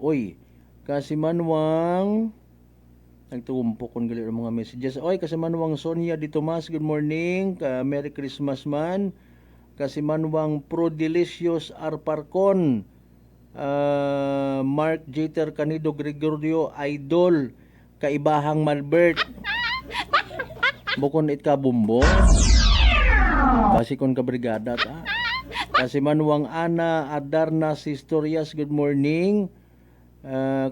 S5: uy, Kasimanwang nagtumpok kung galing mga messages. Oy, Kasimanwang Sonia Di Tomas, good morning. Merry Christmas man. Kasimanwang Prodelicious Arparcon. Mark Jeter Canido Gregorio Idol. Kaibahang Malbert. Bukon it ka bumbo. Basikon ka brigada ta. Kasimanwang Ana Adarna Sistorias, good morning.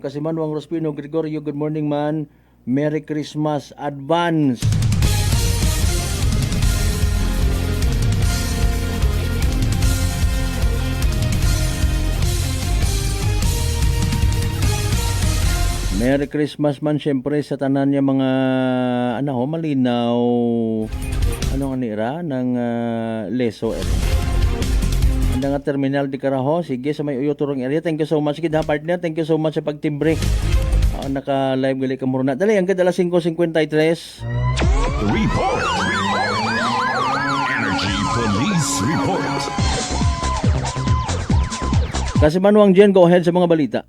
S5: Kasimanwang Rospino Gregorio, good morning man. Merry Christmas advance. Merry Christmas man syempre sa tanan niya mga malinaw nga nira ng Leso Ang nga terminal di Carajo. Sige sa may Uyoturong area. Thank you so much kid ha partner. Thank you so much sa pagtimbre. Naka-live gali ka muna. Dali, hanggang alas 5:53.
S14: Report! Energy Police Report.
S5: Kasimanwang Jen, go ahead sa mga balita.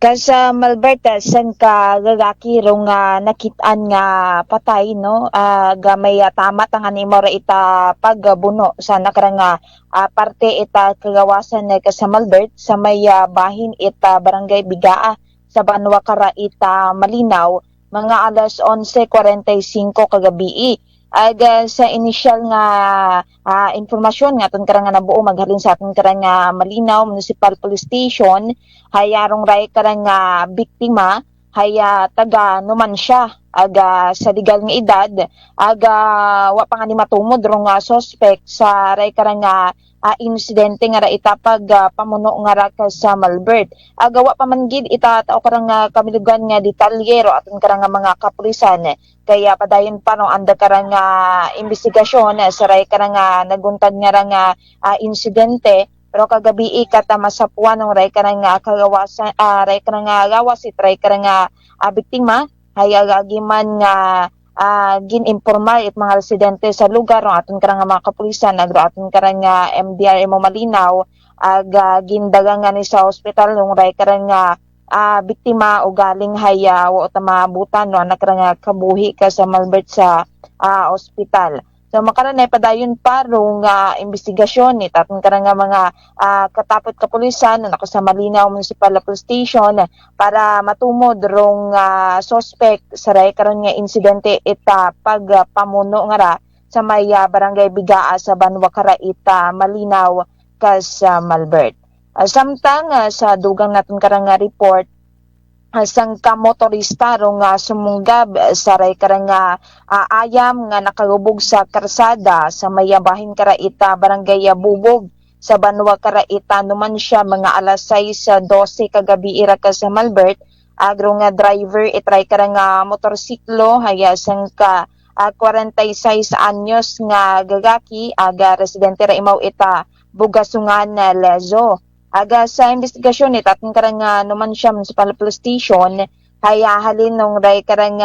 S23: Kasa Malbert, san ka gagaki rong nakitaan nga patay, no? Gamay tama tangan imo ra ita pagbuno sa nakarang parte ita kagawasan kasa Malbert sa may bahin ita barangay Bigaa sa Banwa Kara ita Malinaw mga alas 11:45 kagabi. Sa initial nga informasyon nga aton karang nabuo maghalin sa aton karang Malinaw Municipal Police Station hayarong ray karang biktima haya taga Numancia sa legal nga edad wa pa nga ni matumod rong suspect sa ray karang insidente nga ra itapag pamuno nga ra ka sa Malbert. Wa pa man gid ita tao karang kamilugan nga detalyero aton karang mga kapulisan kaya padayon pa no anda karang investigasyon sa ray karang naguntad nga ra nga insidente pero kagabi kata masapuan ng ray karang kagawasan ray karang gawas ray karang biktima hayagagi man nga gin-informal it mga residente sa lugar no aton karang mga kapulisan agro aton karang MDRMO Malinaw gindagang nga ni sa ospital ng ray karang biktima o galing haya o tamabutan no anak karang kabuhi ka sa Malbert sa ospital. So makaran ay padayon pa rong investigasyon ni aton karang mga katapot kapulisan nako sa Malinaw Municipal Police Station para matumod rong suspect sa ray karon nga insidente ita pagpamuno nga ra sa may barangay Bigaa sa Banwa Kara ita Malinaw kas Malbert. Samtang sa dugang naton karang report sang ka motorista rong sumunggab sa ray karang ayam nga nakagubog sa karsada sa mayabahin kara ita barangay Bubog sa Banwa Kara ita Numancia mga alas 6:12 kagabi ira ka sa Malbert agro nga driver itray karang motorsiklo haya sang ka 46 anyos nga gagaki residente ra imaw ita Bugasungan Lezo. Sa investigasyon ni aton karang Numancia Municipal Police Station hayahalin nung ray karang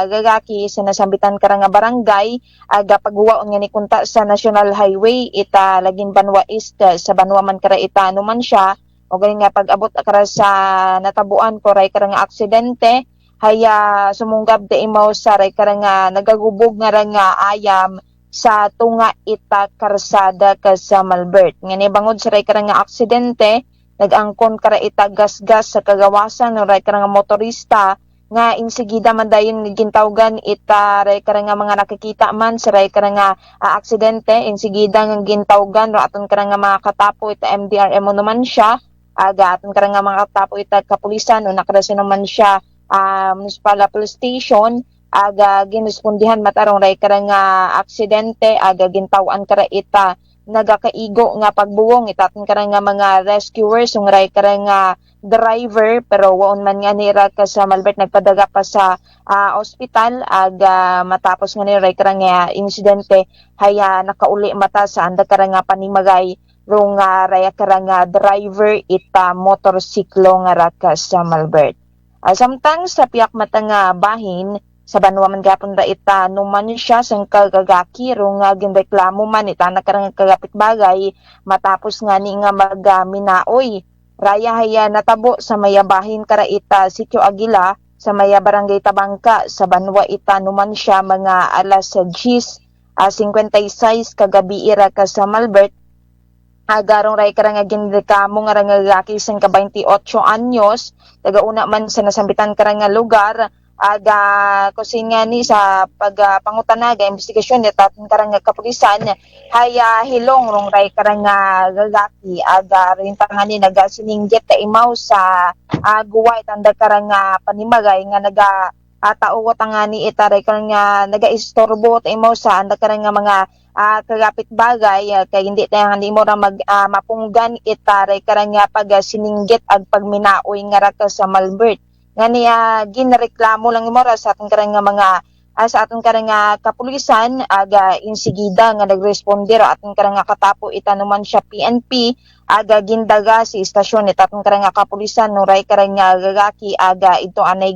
S23: gagaki sa nasambitan karang barangay paghuwaon nga ni kunta sa National Highway ita Lagin Banwa East sa Banwa man kara ita Numancia o gani nga pag-abot kara sa natabuan ko ray karang aksidente haya sumunggab da imaw sa ray karang nagagubog nga rang ayam sa tunga ita karsada ka sa Malbert. Nga ni bangod sa ray karang aksidente, nag-angkon kara ita gasgas sa kagawasan ng ray karang motorista nga insigida man dayon gintawgan ita ray karang mga nakikita man sa ray karang aksidente insigida nga gintawgan ro aton karang mga katapo ita MDRMO Numancia aton karang mga katapo ita kapulisan o nakarasi naman siya Municipal Police Station ginrespondihan matarong ray karang aksidente gintawan kara ita nagakaigo nga pagbuwong itaton karang mga rescuers ung ray karang driver pero waon man nga nira ka sa Malbert nagpadaga pa sa ospital matapos nga ni ray karang insidente haya nakauli mata sa anda karang panimagay rong ray karang driver ita motorsiklo nga ra ka sa Malbert. Samtang sa piyak matang bahin sa Banwa man gapon ra ita Numancia sang kagagaki rong ginreklamo man ita nakarang kagapit bagay matapos nga ni nga magminaoy raya haya natabo sa mayabahin kara ita Sitio Aguila sa maya barangay Tabangka sa Banwa ita Numancia mga alas 10:56 kagabi ira ka sa Malbert agarong ray karang ginreklamo nga rangagaki sang ka 28 anyos tagauna man sa nasambitan karang lugar kusin nga ni sa pagpangutanaga investigasyon ni taton karang kapulisan haya hilong rong ray karang gagaki rin tangani nagasiningget ta imaw sa guway tanda karang panimagay nga naga tauwat ngani ita ray karang nagaistorbo ta imaw sa anda karang mga kagapit bagay kay hindi mo ra mapunggan ita ray karang pagsiningget ag pagminaoy nga ra ka sa Malbert nga niya ginreklamo lang imo ra sa aton karang mga sa aton karang kapulisan insigida nga nagresponde ra aton karang katapo ita Numancia PNP gindaga si istasyon ni aton karang kapulisan no ray karang gagaki ito anay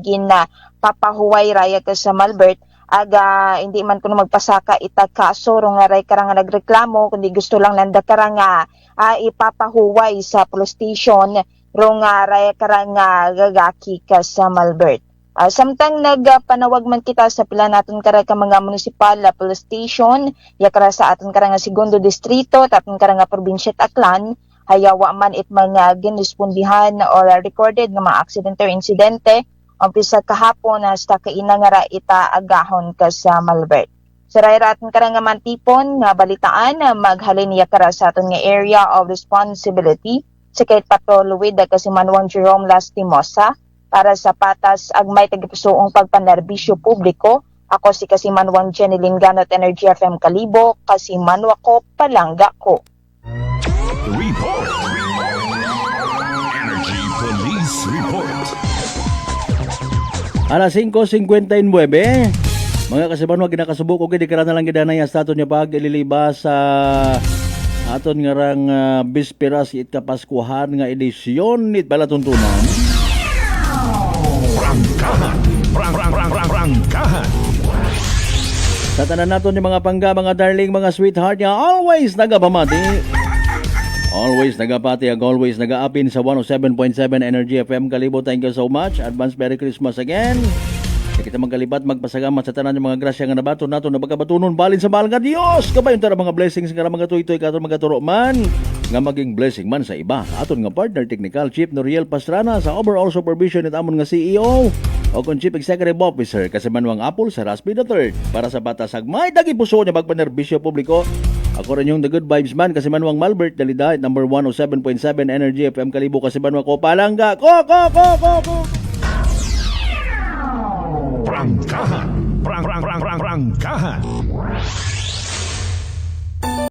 S23: papahuway raya ka sa Malbert hindi man kuno magpasaka ita kaso rong ray karang nagreklamo kundi gusto lang nanda karang ipapahuway sa police station
S9: Rongaray karang gagaki ka sa Malbert. Samtang nagpanawag man kita sa pila natin kara ka mga municipal police station, yakara sa aton kara nga segundo distrito, taton kara nga probinsya Aklan, hayawa man it mga ginrespondihan or recorded nga mga aksidente or insidente, umpisa kahapon hasta kaina nga ra ita agahon ka sa Malbert. Sa rairaton kara nga mantipon nga balitaan, maghalin yakara sa aton nga area of responsibility, sa kay Patoluwid kasi Manuang Jerome Lastimosa, para sa patas agmay tagipusoong pagpanerbisyo publiko. Ako si Kasimanwang Jenny Linganot Energy FM Kalibo, Kasimanwa ko, palangga ko.
S14: Report. Energy Police Report.
S5: Alas 5:59, mga kasimanwa ginakasubo ko gid karana lang gid na sa aton nga pagliliba sa aton nga rang bisperas it kapaskuhan nga edisyon nit balatuntunan.
S14: Prangkahan.
S5: Sa tanan naton ni mga pangga, mga darling, mga sweetheart nga always nagapamati. Always nagapati, always nagaapin sa 107.7 Energy FM Kalibo. Thank you so much. Advance Merry Christmas again. Kita magkalibat, magpasagamat sa tanan ng mga grasya nga nabato nato na bagabatunon balin sa mahal nga Dios. Kabayon tara mga blessings nga mga tuytoy katon mga turo man nga maging blessing man sa iba. Aton nga partner technical Chief Noriel Pastrana sa overall supervision at amon nga CEO o kung Chief Executive Officer Kasimanwang Apple sa Raspi III para sa batasag may dagi puso niya magpanerbisyo publiko. Ako rin yung The Good Vibes Man Kasimanwang Malbert Dalida number 107.7 Energy FM Kalibo Kasimanwang ko palangga ko.
S14: Prangkahan.